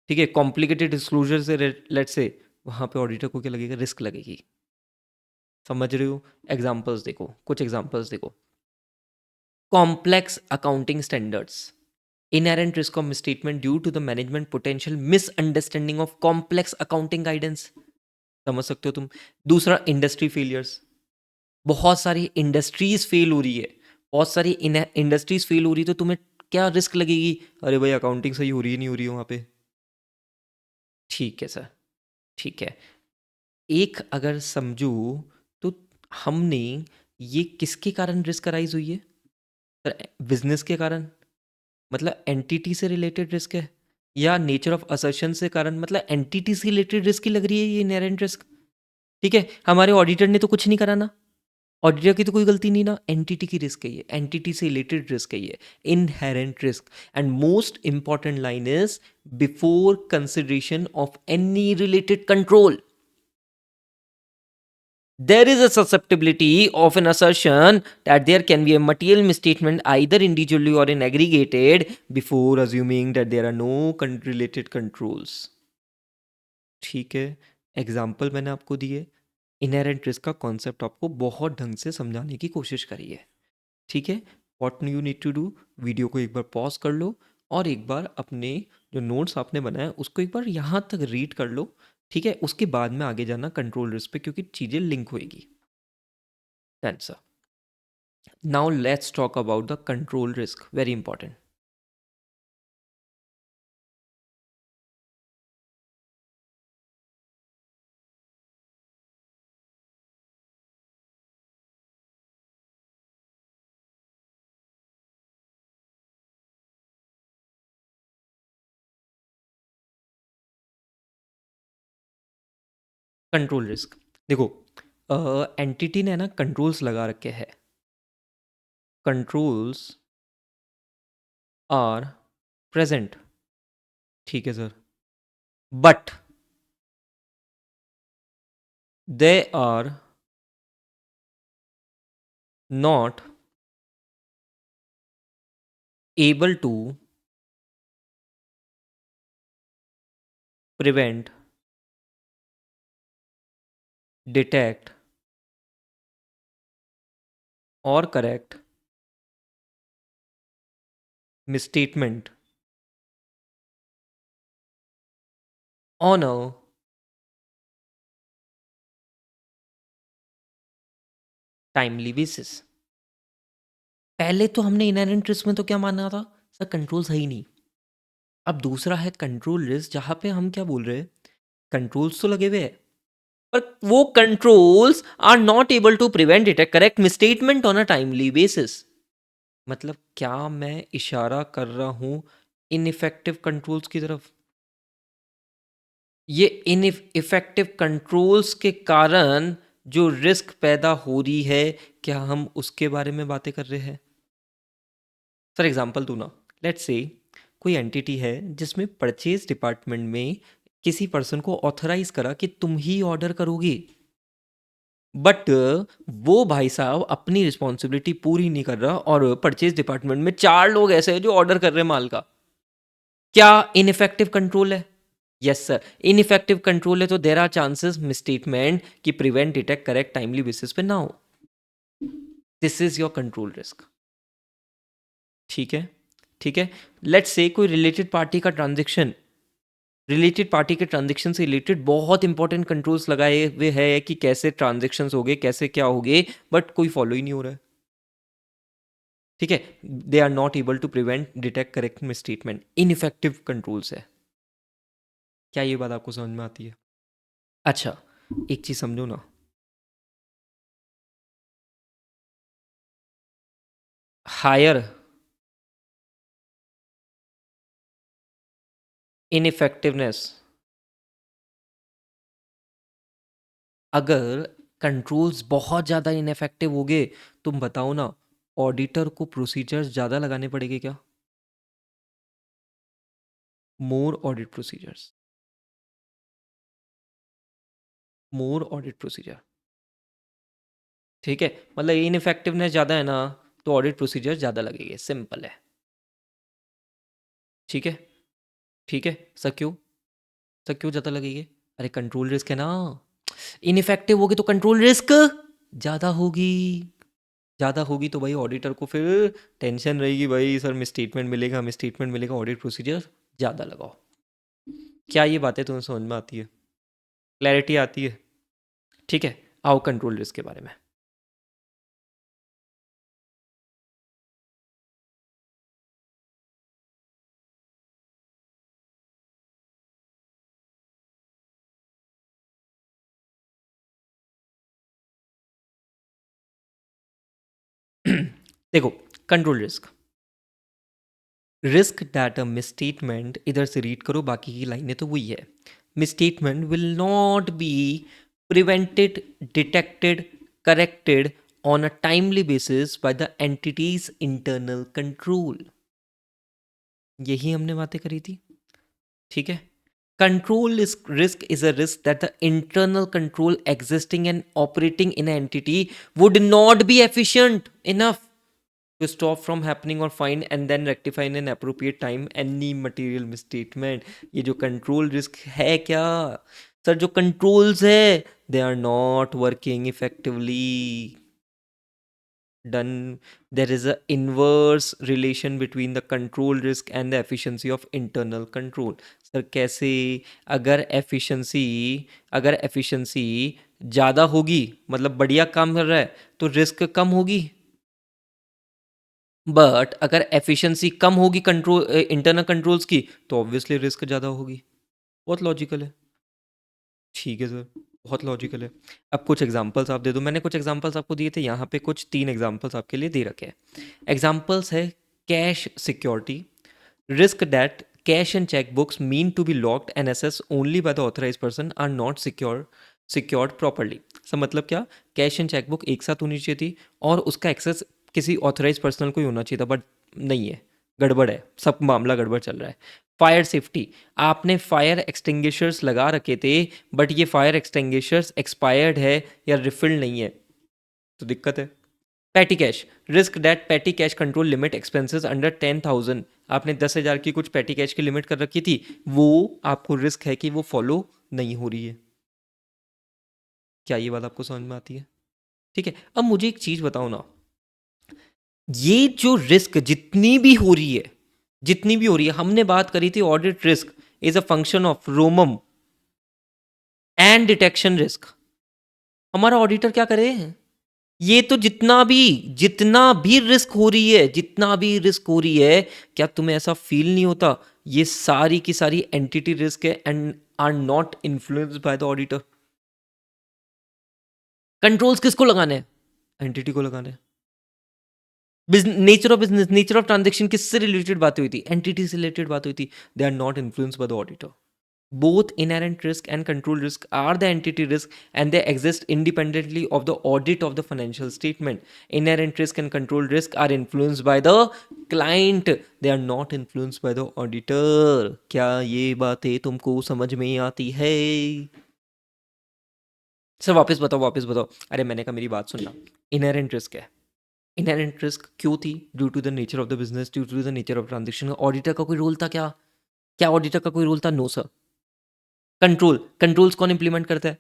ठीक है, कॉम्प्लिकेटेड डिस्क्लोजर्स है लेट से, वहाँ पे ऑडिटर को क्या लगेगा? रिस्क लगेगी। समझ रहे हो? एग्जाम्पल्स देखो, कुछ एग्जाम्पल्स देखो। Complex accounting standards, inherent risk of misstatement due to the management potential misunderstanding of complex accounting guidance. समझ सकते हो तुम। दूसरा, इंडस्ट्री फेलियर्स, बहुत सारी इंडस्ट्रीज फेल हो रही है, बहुत सारी इंडस्ट्रीज फेल हो रही है, तो तुम्हें क्या रिस्क लगेगी? अरे भाई अकाउंटिंग सही हो रही है नहीं हो रही है वहाँ पे। ठीक है सर, ठीक है। एक अगर समझो तो हमने ये किसके कारण रिस्क अराइज हुई है? सर बिजनेस के कारण, मतलब एंटिटी से रिलेटेड रिस्क है, या नेचर ऑफ असर्शन से कारण, मतलब एंटिटी से रिलेटेड रिस्क ही लग रही है ये इनहेरेंट रिस्क। ठीक है, हमारे ऑडिटर ने तो कुछ नहीं करा ना, ऑडिटर की तो कोई गलती नहीं ना, एंटिटी की रिस्क है ये, एंटिटी से रिलेटेड रिस्क है ये, inherent risk. And most important line is before consideration of any related control there is a susceptibility of an assertion that there can be a material misstatement either individually or in aggregated before assuming that there are no related controls। ठीक है, एग्जाम्पल मैंने आपको दिए, इनहेरेंट रिस्क का कॉन्सेप्ट आपको बहुत ढंग से समझाने की कोशिश करी है। ठीक है, what you need to do, video को एक बार पॉज कर लो और एक बार अपने जो नोट्स आपने बनाए उसको एक बार यहाँ तक रीड कर लो। ठीक है, उसके बाद में आगे जाना कंट्रोल रिस्क पे, क्योंकि चीज़ें लिंक होएगी। Answer. Now let's talk about the control risk, very important। Control risk देखो, एंटिटी ने ना कंट्रोल्स लगा रखे हैं, कंट्रोल्स आर प्रेजेंट। ठीक है sir, but they are not able to prevent, detect or correct misstatement on a timely basis। पहले तो हमने इनहेरेंट रिस्क में तो क्या माना था, सर कंट्रोल्स है ही नहीं। अब दूसरा है कंट्रोल रिस्क, जहां पे हम क्या बोल रहे हैं, कंट्रोल्स तो लगे हुए हैं पर वो controls are not able to prevent it correct misstatement on a timely basis. मतलब क्या मैं इशारा कर रहा हूं इनइफेक्टिव कंट्रोल्स की तरफ? ये इनइफेक्टिव कंट्रोल्स के कारण जो रिस्क पैदा हो रही है, क्या हम उसके बारे में बातें कर रहे हैं? फॉर एग्जांपल दूं ना, लेट्स से कोई एंटिटी है जिसमें परचेज डिपार्टमेंट में किसी पर्सन को ऑथराइज करा कि तुम ही ऑर्डर करोगे, बट वो भाई साहब अपनी रिस्पॉन्सिबिलिटी पूरी नहीं कर रहा और परचेज डिपार्टमेंट में 4 लोग ऐसे हैं जो ऑर्डर कर रहे हैं माल का। क्या इनइफेक्टिव कंट्रोल है? यस सर, इनइफेक्टिव कंट्रोल है तो देर आर चांसेस मिसस्टेटमेंट की prevent detect correct timely basis पे ना हो। This is your control risk. ठीक है, ठीक है। लेट्स से कोई रिलेटेड पार्टी के ट्रांजेक्शन से रिलेटेड बहुत इंपॉर्टेंट कंट्रोल्स लगाए हुए हैं कि कैसे ट्रांजेक्शन्स हो गए, कैसे क्या हो गए, बट कोई फॉलो ही नहीं हो रहा है। ठीक है, they are not able to prevent detect correct misstatement, ineffective controls है। क्या ये बात आपको समझ में आती है? अच्छा, एक चीज समझो ना, हायर इनइफेक्टिवनेस, अगर कंट्रोल्स बहुत ज़्यादा इनइफेक्टिव हो गए, तुम बताओ ना, ऑडिटर को प्रोसीजर्स ज़्यादा लगाने पड़ेंगे क्या? मोर ऑडिट प्रोसीजर्स, मोर ऑडिट प्रोसीजर। ठीक है, मतलब इनइफेक्टिवनेस ज़्यादा है ना, तो ऑडिट प्रोसीजर ज़्यादा लगेंगे, सिंपल है। ठीक है, ठीक है सर, क्यों? सर क्यों ज़्यादा लगेंगे? अरे कंट्रोल रिस्क है ना, इनइफेक्टिव होगी तो कंट्रोल रिस्क ज़्यादा होगी। ज़्यादा होगी तो भाई ऑडिटर को फिर टेंशन रहेगी, भाई सर मिसस्टेटमेंट मिलेगा, मिसस्टेटमेंट मिलेगा, ऑडिट प्रोसीजर ज़्यादा लगाओ। क्या ये बातें तुम्हें समझ में आती है? क्लैरिटी आती है? ठीक है, आओ कंट्रोल रिस्क के बारे में। देखो, control risk, risk that a misstatement, इधर से रीड करो, बाकी की लाइनें तो वही है। Misstatement will not be prevented, detected, corrected on a timely basis by the entities internal control. यही हमने बातें करी थी। ठीक है, control is risk is a risk that the internal control existing and operating in an entity would not be efficient enough to stop from happening or find and then rectify in an appropriate time any material misstatement। ये जो control risk है क्या सर, जो controls है they are not working effectively done, there is a inverse relation between the control risk and the efficiency of internal control। Sir कैसे? अगर एफिशिएंसी ज़्यादा होगी, मतलब बढ़िया काम कर रहा है, तो रिस्क कम होगी। बट अगर एफिशिएंसी कम होगी कंट्रोल इंटरनल कंट्रोल्स की, तो ऑब्वियसली रिस्क ज़्यादा होगी। बहुत लॉजिकल है। ठीक है सर, बहुत लॉजिकल है। अब कुछ एग्जांपल्स आप दे दो। मैंने कुछ एग्जांपल्स आपको दिए थे, यहाँ पे कुछ 3 एग्जांपल्स आपके लिए दे रखे हैं। एग्जांपल्स है cash security, risk that cash and cheque books mean to be locked and access only by the authorise person are not secured properly. सब मतलब क्या, कैश एंड चेक बुक एक साथ होनी चाहिए थी और उसका एक्सेस किसी ऑथराइज पर्सनल को ही होना चाहिए था, बट नहीं है, गड़बड़ है, सब मामला गड़बड़ चल रहा है। फायर सेफ्टी, आपने फायर एक्सटिंग्विशर्स लगा रखे थे, बट ये फायर एक्सटिंग्विशर्स एक्सपायर्ड है या रिफिल्ड नहीं है, तो दिक्कत है। Petty cash risk that petty cash control limit expenses under 10,000, आपने 10,000 की कुछ पैटी कैश की लिमिट कर रखी थी, वो आपको रिस्क है कि वो फॉलो नहीं हो रही है। क्या ये बात आपको समझ में आती है? ठीक है, अब मुझे एक चीज बताओ ना, ये जो रिस्क जितनी भी हो रही है, हमने बात करी थी audit risk is a function of रोमम and detection risk. हमारा ऑडिटर क्या करे, ये तो जितना भी रिस्क हो रही है, क्या तुम्हें ऐसा फील नहीं होता ये सारी की सारी एंटिटी रिस्क है and are not influenced by the auditor? Controls किसको लगाने हैं? एंटिटी को लगाने हैं। Nature of business, nature of transaction किससे रिलेटेड बातें हुई थी? एंटिटी से रिलेटेड बात हुई थी। They are not influenced by the auditor. Both inherent risk and control risk are the entity risk and they exist independently of the audit of the financial statement. Inherent risk and control risk are influenced by the client. They are not influenced by the auditor. क्या ये बातें तुमको समझ में आती है? सर वापस बताओ। अरे मैंने कहा मेरी बात सुनना। इनहेरेंट रिस्क है। इनहेरेंट रिस्क क्यों थी? Due to the nature of the business, due to the nature of transaction. Auditor का कोई रोल था क्या? क्या ऑडिटर का कोई रोल था? No sir. कंट्रोल्स कौन इंप्लीमेंट करता है?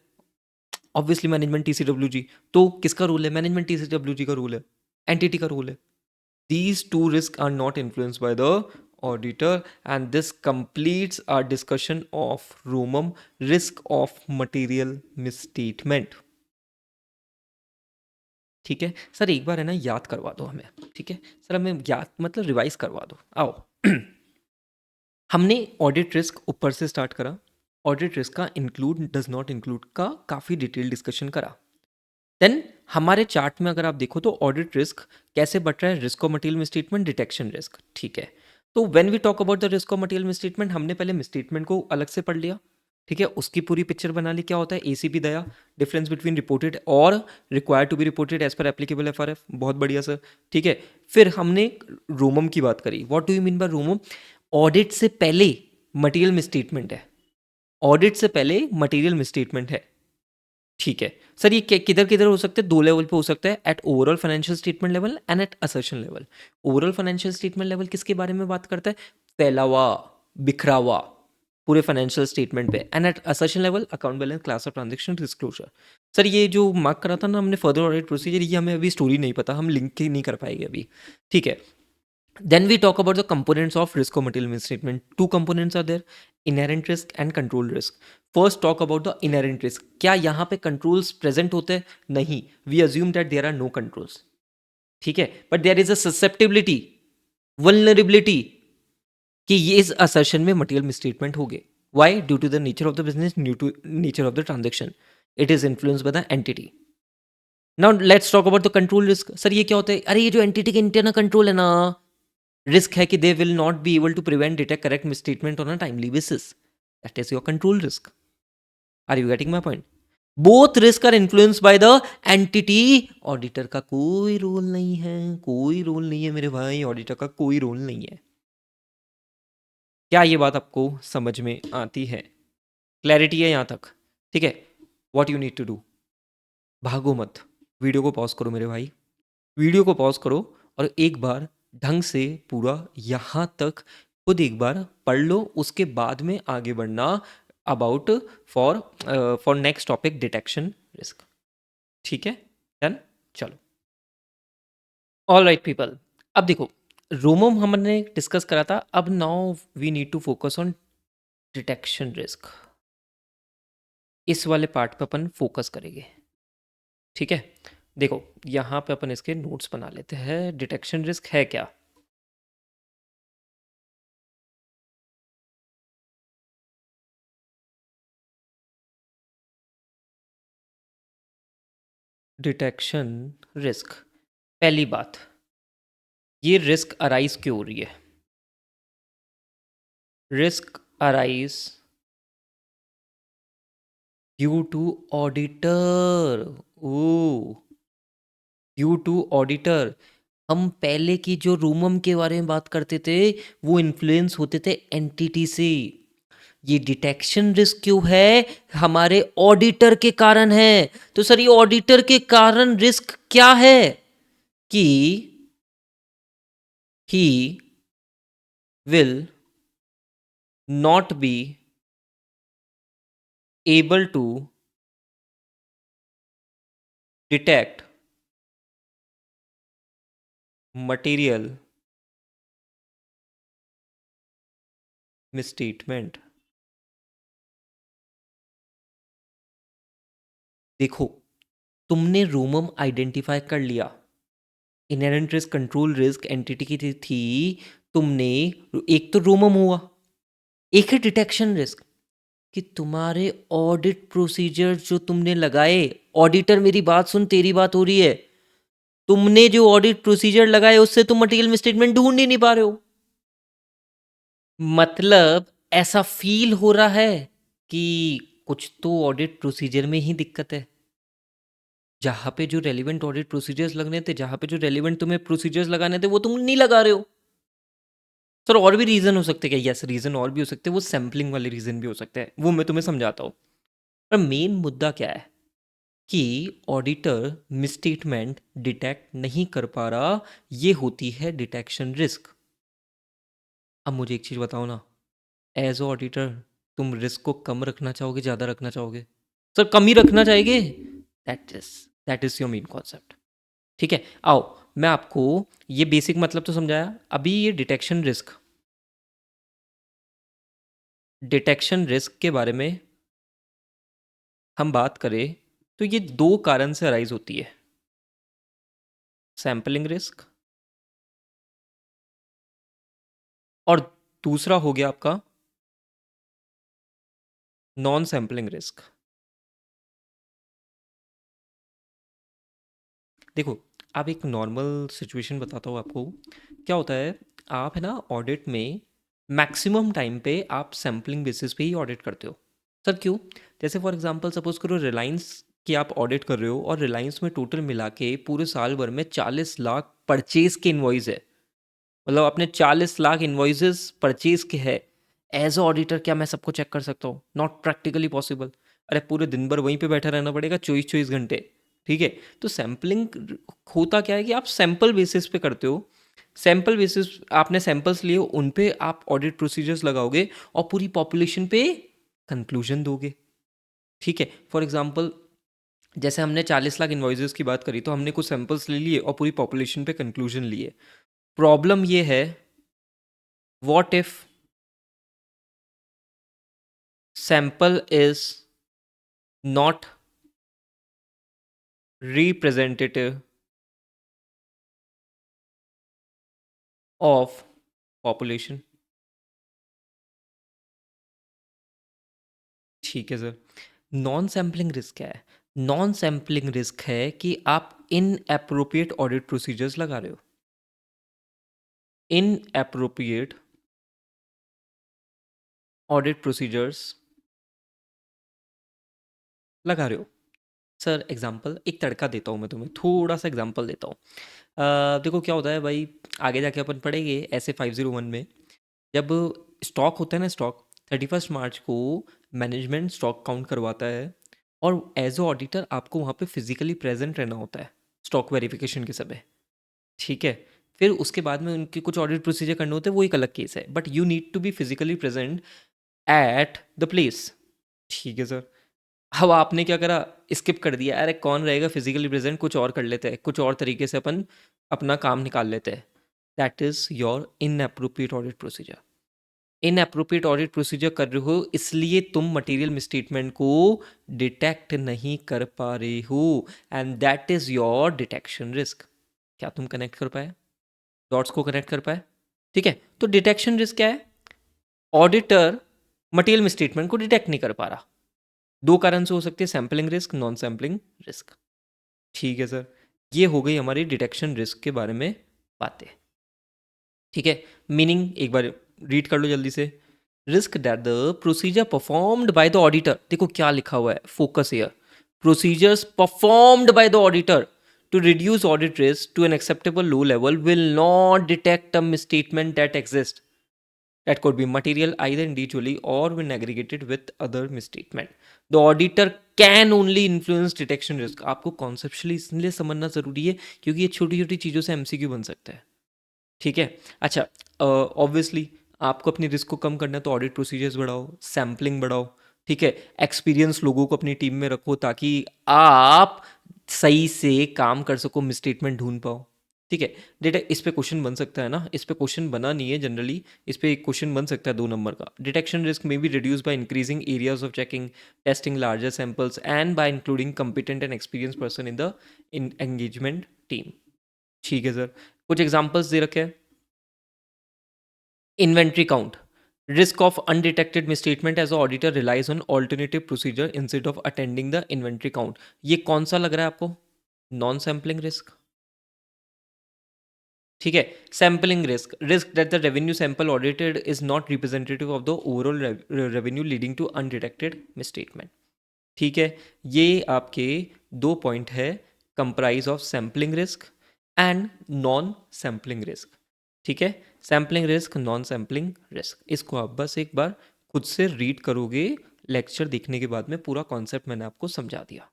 Obviously management TCWG. तो किसका रूल है? मैनेजमेंट टीसीडब्ल्यूजी का रूल है, एंटिटी का रूल है। These two risk are not influenced by the auditor and this completes our discussion of ROMM risk of material misstatement. ठीक है सर, एक बार है ना याद करवा दो हमें। ठीक है सर, हमें याद मतलब रिवाइज करवा दो। आओ हमने ऑडिट रिस्क ऊपर से स्टार्ट करा, ऑडिट रिस्क का इंक्लूड डज नॉट इंक्लूड का काफ़ी डिटेल डिस्कशन करा। देन हमारे चार्ट में अगर आप देखो तो ऑडिट रिस्क कैसे बट रहा है? Risk of material misstatement, detection risk. ठीक है, तो when we talk about the risk of material misstatement, हमने पहले मिसस्टेटमेंट को अलग से पढ़ लिया। ठीक है, उसकी पूरी पिक्चर बना ली। क्या होता है एसीपी दया, डिफरेंस बिटवीन रिपोर्टेड और required to be reported as per applicable FRF. बहुत बढ़िया सर। ठीक है, फिर हमने रोमम की बात करी। What do you mean by रोमम? Audit से पहले मटेरियल मिसस्टेटमेंट है, ऑडिट से पहले मटेरियल मिसस्टेटमेंट है। ठीक है सर, ये किधर किधर हो सकते हैं? दो लेवल पे हो सकता है, at overall financial statement level and at assertion level. Overall financial statement level किसके बारे में बात करता है? फैला हुआ, बिखरा हुआ पूरे फाइनेंशियल स्टेटमेंट पे। And at assertion level account balance, class of transaction, disclosure. Sir ये जो मार्क करा था ना हमने फर्दर ऑडिट प्रोसीजर, ये हमें अभी स्टोरी नहीं पता, हम लिंक ही नहीं कर पाएंगे अभी। ठीक है, then we talk about the components of risk of material misstatement. Two components are there, inherent risk and control risk. First talk about the inherent risk. क्या यहाँ पे controls present होते हैं? नहीं, we assume that there are no controls. ठीक है, but there is a susceptibility, vulnerability कि ये इस assertion में material misstatement हो गए। Why? Due to the nature of the business, due to nature of the transaction. It is influenced by the entity. Now let's talk about the control risk. Sir ये क्या होता है? अरे ये जो entity के internal control है ना, रिस्क है कि they will not be able to prevent detect correct misstatement on a timely basis. That is your control risk. Are you getting my point? Both risk are influence by the entity. Auditor का कोई रोल नहीं है, कोई रोल नहीं है मेरे भाई, ऑडिटर का कोई रोल नहीं है। क्या ये बात आपको समझ में आती है? क्लैरिटी है यहां तक? ठीक है, what you need to do, भागो मत, वीडियो को पॉज करो मेरे भाई, वीडियो को पॉज करो और एक बार ढंग से पूरा यहाँ तक खुद एक बार पढ़ लो, उसके बाद में आगे बढ़ना about for next topic detection risk. ठीक है, डन, चलो। ऑल राइट पीपल, अब देखो रोमम हमने डिस्कस करा था, अब now we need to focus on detection risk. इस वाले पार्ट पे अपन फोकस करेंगे। ठीक है, देखो यहाँ पे अपन इसके नोट्स बना लेते हैं। डिटेक्शन रिस्क है क्या? डिटेक्शन रिस्क, पहली बात, ये रिस्क अराइज क्यों हो रही है? Risk arise due to auditor. ओ, ड्यू टू ऑडिटर। हम पहले की जो रूमम के बारे में बात करते थे वो इन्फ्लुएंस होते थे एंटिटी से। ये डिटेक्शन रिस्क क्यों है? हमारे ऑडिटर के कारण है। तो सर ये ऑडिटर के कारण रिस्क क्या है? कि he will not be able to detect material misstatement। देखो, तुमने रोमम आइडेंटिफाई कर लिया, inherent risk, control risk entity की थी। तुमने एक तो रोमम हुआ, एक है डिटेक्शन रिस्क, कि तुम्हारे ऑडिट प्रोसीजर जो तुमने लगाए, ऑडिटर मेरी बात सुन, तेरी बात हो रही है, तुमने जो ऑडिट प्रोसीजर लगाए उससे तुम मटेरियल मिसस्टेटमेंट ढूंढ ही नहीं पा रहे हो। मतलब ऐसा फील हो रहा है कि कुछ तो ऑडिट प्रोसीजर में ही दिक्कत है। जहां पे जो रेलिवेंट ऑडिट प्रोसीजर्स लगने थे, जहां पे जो रेलिवेंट तुम्हें प्रोसीजर्स लगाने थे, वो तुम नहीं लगा रहे हो। सर और भी रीजन हो सकते हैं क्या? यस, रीजन और भी हो सकते हैं, वो सैम्पलिंग वाले रीजन भी हो सकते हैं, वो मैं तुम्हें समझाता हूँ। पर मेन मुद्दा क्या है कि ऑडिटर मिसस्टेटमेंट डिटेक्ट नहीं कर पा रहा, ये होती है डिटेक्शन रिस्क। अब मुझे एक चीज बताओ ना, एज ऑडिटर तुम रिस्क को कम रखना चाहोगे, ज्यादा रखना चाहोगे? सर कम ही रखना चाहेंगे। That is that is your main concept. ठीक है, आओ मैं आपको ये बेसिक मतलब तो समझाया। अभी ये डिटेक्शन रिस्क के बारे में हम बात करें तो ये दो कारण से अराइज होती है, सैम्पलिंग रिस्क और दूसरा हो गया आपका नॉन सैम्पलिंग रिस्क। देखो, अब एक नॉर्मल सिचुएशन बताता हूँ आपको। क्या होता है, आप है ना ऑडिट में मैक्सिमम टाइम पे आप सैम्पलिंग बेसिस पे ही ऑडिट करते हो। सर क्यों? जैसे फॉर एग्जांपल सपोज करो रिलायंस की आप ऑडिट कर रहे हो और रिलायंस में टोटल मिला के पूरे साल भर में 40 लाख परचेज के इन्वॉइस है। मतलब आपने 40 लाख इन्वॉइसेस परचेज के है। एज अ ऑडिटर क्या मैं सबको चेक कर सकता हूँ? Not practically possible. अरे पूरे दिन भर वहीं पे बैठा रहना पड़ेगा 24-24 घंटे। ठीक है, तो सैम्पलिंग होता क्या है कि आप सैंपल बेसिस पे करते हो। सैंपल बेसिस, आपने सैंपल्स लिए, उन पे आप ऑडिट प्रोसीजर्स लगाओगे और पूरी पॉपुलेशन पे कंक्लूजन दोगे। ठीक है, फॉर एग्जांपल जैसे हमने 40 लाख इन्वॉइसेस की बात करी, तो हमने कुछ सैंपल्स ले लिए और पूरी पॉपुलेशन पे कंक्लूजन लिए। प्रॉब्लम ये है, what if sample is not representative of population? ठीक है सर। नॉन सैम्पलिंग रिस्क क्या है? नॉन सैम्पलिंग रिस्क है कि आप इन एप्रोप्रिएट ऑडिट प्रोसीजर्स लगा रहे हो, इन एप्रोप्रिएट ऑडिट प्रोसीजर्स लगा रहे हो। सर एग्जांपल एक तड़का देता हूँ, मैं तुम्हें थोड़ा सा एग्जांपल देता हूँ। देखो क्या होता है भाई, आगे जाके अपन पढ़ेंगे ऐसे 501 में, जब स्टॉक होता है ना, स्टॉक 31 मार्च को मैनेजमेंट स्टॉक काउंट करवाता है और एज अ ऑडिटर आपको वहाँ पे फिजिकली प्रेजेंट रहना होता है स्टॉक वेरिफिकेशन के समय। ठीक है, फिर उसके बाद में उनके कुछ ऑडिट प्रोसीजर करने होते हैं, वो एक अलग केस है, but you need to be physically present at the place. ठीक है सर। अब आपने क्या करा, स्किप कर दिया, अरे कौन रहेगा फिजिकली प्रेजेंट, कुछ और कर लेते हैं, कुछ और तरीके से अपन अपना काम निकाल लेते हैं। That is your in appropriate audit procedure. In appropriate audit procedure कर रहे हो, इसलिए तुम मटेरियल मिसस्टेटमेंट को डिटेक्ट नहीं कर पा रहे हो, and that is your detection risk. क्या तुम कनेक्ट कर पाए? डॉट्स को कनेक्ट कर पाए? ठीक है, तो डिटेक्शन रिस्क क्या है? ऑडिटर मटेरियल मिसस्टेटमेंट को डिटेक्ट नहीं कर पा रहा। दो कारण से हो सकती है, sampling risk, non sampling risk. ठीक है सर, ये हो गई हमारी डिटेक्शन रिस्क के बारे में बातें। ठीक है, मीनिंग एक बार रीड कर लो जल्दी से। Risk that the procedure performed by the auditor, देखो क्या लिखा हुआ है, focus here, procedures performed by the auditor to reduce audit risk to an acceptable low level will not detect a misstatement that exists. that could be material either individually or when aggregated with other misstatement. The auditor can only influence detection risk. आपको conceptually इसलिए समझना जरूरी है क्योंकि ये छोटी छोटी चीज़ों से MCQ बन सकता है, ठीक है। अच्छा, ऑब्वियसली आपको अपनी रिस्क को कम करना है तो ऑडिट प्रोसीजर्स बढ़ाओ, सैम्पलिंग बढ़ाओ, ठीक है। एक्सपीरियंस लोगों को अपनी टीम में रखो ताकि आप सही से काम कर सको, मिसस्टेटमेंट ढूंढ पाओ, ठीक है। डेटा इस पे क्वेश्चन बन सकता है ना, इस पे क्वेश्चन बना नहीं है जनरली, इस पे एक क्वेश्चन बन सकता है 2 नंबर का। डिटेक्शन रिस्क में be reduce by increasing areas of checking, testing larger samples and bye including competent and experience person in the engagement team, ठीक है सर। कुछ एग्जाम्पल्स दे रखे हैं। Inventory count. Risk of undetected misstatement as the auditor relies on alternative procedure instead of attending the inventory count. ये कौन सा लग रहा है आपको? नॉन सैम्पलिंग रिस्क, ठीक है। Sampling risk, risk that the revenue sample audited is not representative of the overall revenue leading to undetected misstatement, ठीक है। ये आपके 2 पॉइंट है, comprise of sampling risk and non sampling risk, ठीक है। Sampling risk, non sampling risk, इसको आप बस एक बार खुद से रीड करोगे लेक्चर देखने के बाद में, पूरा कॉन्सेप्ट मैंने आपको समझा दिया,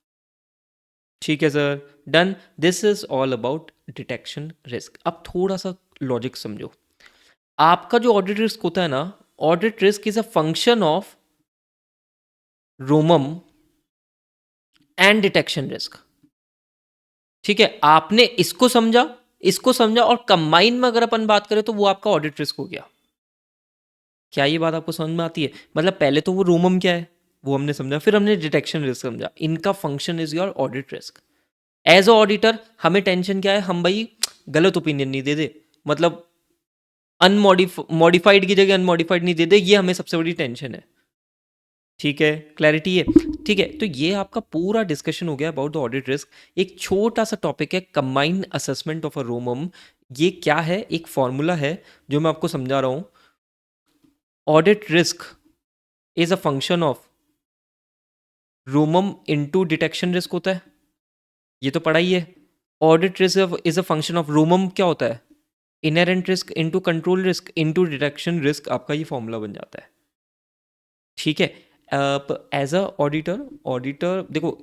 ठीक है sir. Done, this is all about detection risk. अब थोड़ा सा लॉजिक समझो। आपका जो ऑडिट रिस्क होता है ना, audit risk is a function of रोमम and detection risk, ठीक है। आपने इसको समझा और कंबाइन में अगर अपन बात करें तो वो आपका ऑडिट रिस्क हो गया। क्या ये बात आपको समझ में आती है? मतलब पहले तो वो रोमम क्या है वो हमने समझा, फिर हमने डिटेक्शन रिस्क समझा। इनका function is your audit risk. As a auditor हमें टेंशन क्या है, हम भाई गलत ओपिनियन नहीं दे दे, मतलब मॉडिफाइड की जगह अनमॉडिफाइड नहीं दे दे, ये हमें सबसे बड़ी टेंशन है, ठीक है। क्लैरिटी है, ठीक है। तो ये आपका पूरा डिस्कशन हो गया अबाउट द ऑडिट रिस्क। एक छोटा सा टॉपिक है कंबाइंड असेसमेंट ऑफ अ रोमम। ये क्या है? एक फॉर्मूला है जो मैं आपको समझा रहा हूं। Audit risk is a function of रोमम into detection risk होता है, ये तो पढ़ा ही है। Audit risk is a function of रोमम क्या होता है? Inherent risk into control risk into detection risk, आपका ये फॉर्मूला बन जाता है, ठीक है। एज अ ऑडिटर देखो,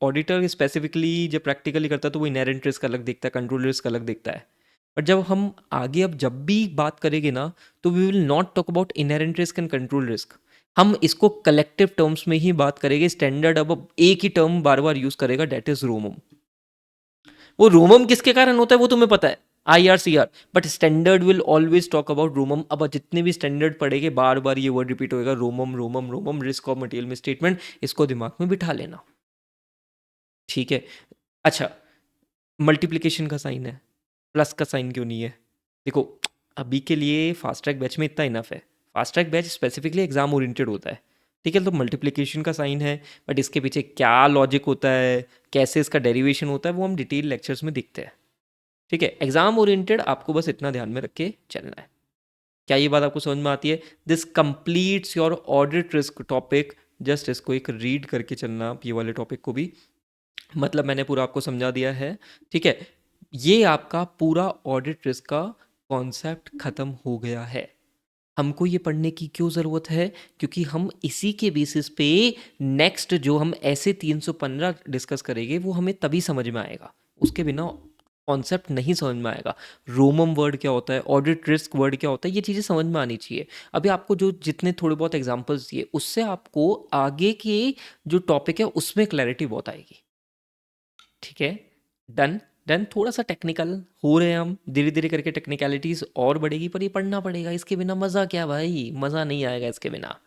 ऑडिटर स्पेसिफिकली जब प्रैक्टिकली करता है तो वो इनहेरेंट रिस्क अलग देखता है, कंट्रोल रिस्क अलग देखता है। बट जब हम आगे अब जब भी बात करेंगे ना, तो we will not talk about inherent risk and control risk. हम इसको कलेक्टिव टर्म्स में ही बात करेंगे। स्टैंडर्ड अब एक ही टर्म बार बार यूज करेगा, डेट इज रोमम। वो रोमम किसके कारण होता है वो तुम्हें पता है, IRCR। But standard will always talk about रोमम। अब जितने भी स्टैंडर्ड पढ़ेंगे बार बार ये वर्ड रिपीट होएगा, रोमम रोमम रोमम, रिस्क ऑफ मटेरियल मिसस्टेटमेंट। इसको दिमाग में बिठा लेना, ठीक है। अच्छा, मल्टीप्लिकेशन का साइन है, प्लस का साइन क्यों नहीं है? देखो, अभी के लिए फास्ट ट्रैक बैच में इतना इनफ है। Fast track batch specifically exam oriented होता है, ठीक है। तो मल्टीप्लिकेशन का साइन है, बट इसके पीछे क्या लॉजिक होता है, कैसे इसका डेरिवेशन होता है, वो हम डिटेल लेक्चर्स में देखते हैं, ठीक है। एग्जाम ओरिएंटेड आपको बस इतना ध्यान में रख के चलना है। क्या ये बात आपको समझ में आती है? This completes your audit risk topic. Just इसको एक रीड करके चलना आप, ये वाले टॉपिक को भी, मतलब मैंने पूरा आपको समझा दिया है, ठीक है। ये आपका पूरा ऑडिट रिस्क का कॉन्सेप्ट खत्म हो गया है। हमको ये पढ़ने की क्यों ज़रूरत है? क्योंकि हम इसी के बेसिस पे नेक्स्ट जो हम ऐसे 315 डिस्कस करेंगे वो हमें तभी समझ में आएगा, उसके बिना कॉन्सेप्ट नहीं समझ में आएगा। रोमम वर्ड क्या होता है, ऑडिट रिस्क वर्ड क्या होता है, ये चीज़ें समझ में आनी चाहिए। अभी आपको जो जितने थोड़े बहुत एग्जांपल्स दिए उससे आपको आगे के जो टॉपिक है उसमें क्लैरिटी बहुत आएगी, ठीक है। Done, done. थोड़ा सा टेक्निकल हो रहे हैं हम, धीरे धीरे करके टेक्निकलिटीज और बढ़ेगी, पर ये पढ़ना पड़ेगा, इसके बिना मज़ा क्या भाई, मज़ा नहीं आएगा इसके बिना,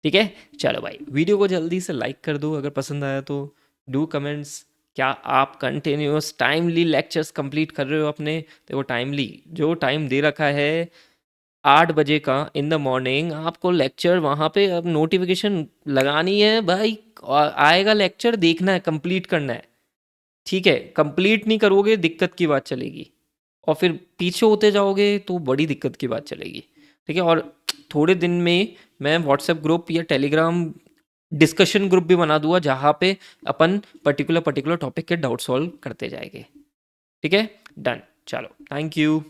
ठीक है। चलो भाई, वीडियो को जल्दी से लाइक कर दो अगर पसंद आया तो। डू कमेंट्स, क्या आप कंटिन्यूस टाइमली लेक्चर्स कंप्लीट कर रहे हो अपने? देखो, टाइमली जो टाइम दे रखा है 8 बजे का इन द मॉर्निंग, आपको लेक्चर वहाँ पे अब नोटिफिकेशन लगानी है भाई, आएगा लेक्चर, देखना है, कंप्लीट करना है, ठीक है। कंप्लीट नहीं करोगे दिक्कत की बात चलेगी, और फिर पीछे होते जाओगे तो बड़ी दिक्कत की बात चलेगी, ठीक है। और थोड़े दिन में मैं व्हाट्सएप ग्रुप या टेलीग्राम डिस्कशन ग्रुप भी बना दूंगा जहाँ पे अपन पर्टिकुलर टॉपिक के डाउट सॉल्व करते जाएंगे, ठीक है। डन, चलो, थैंक यू।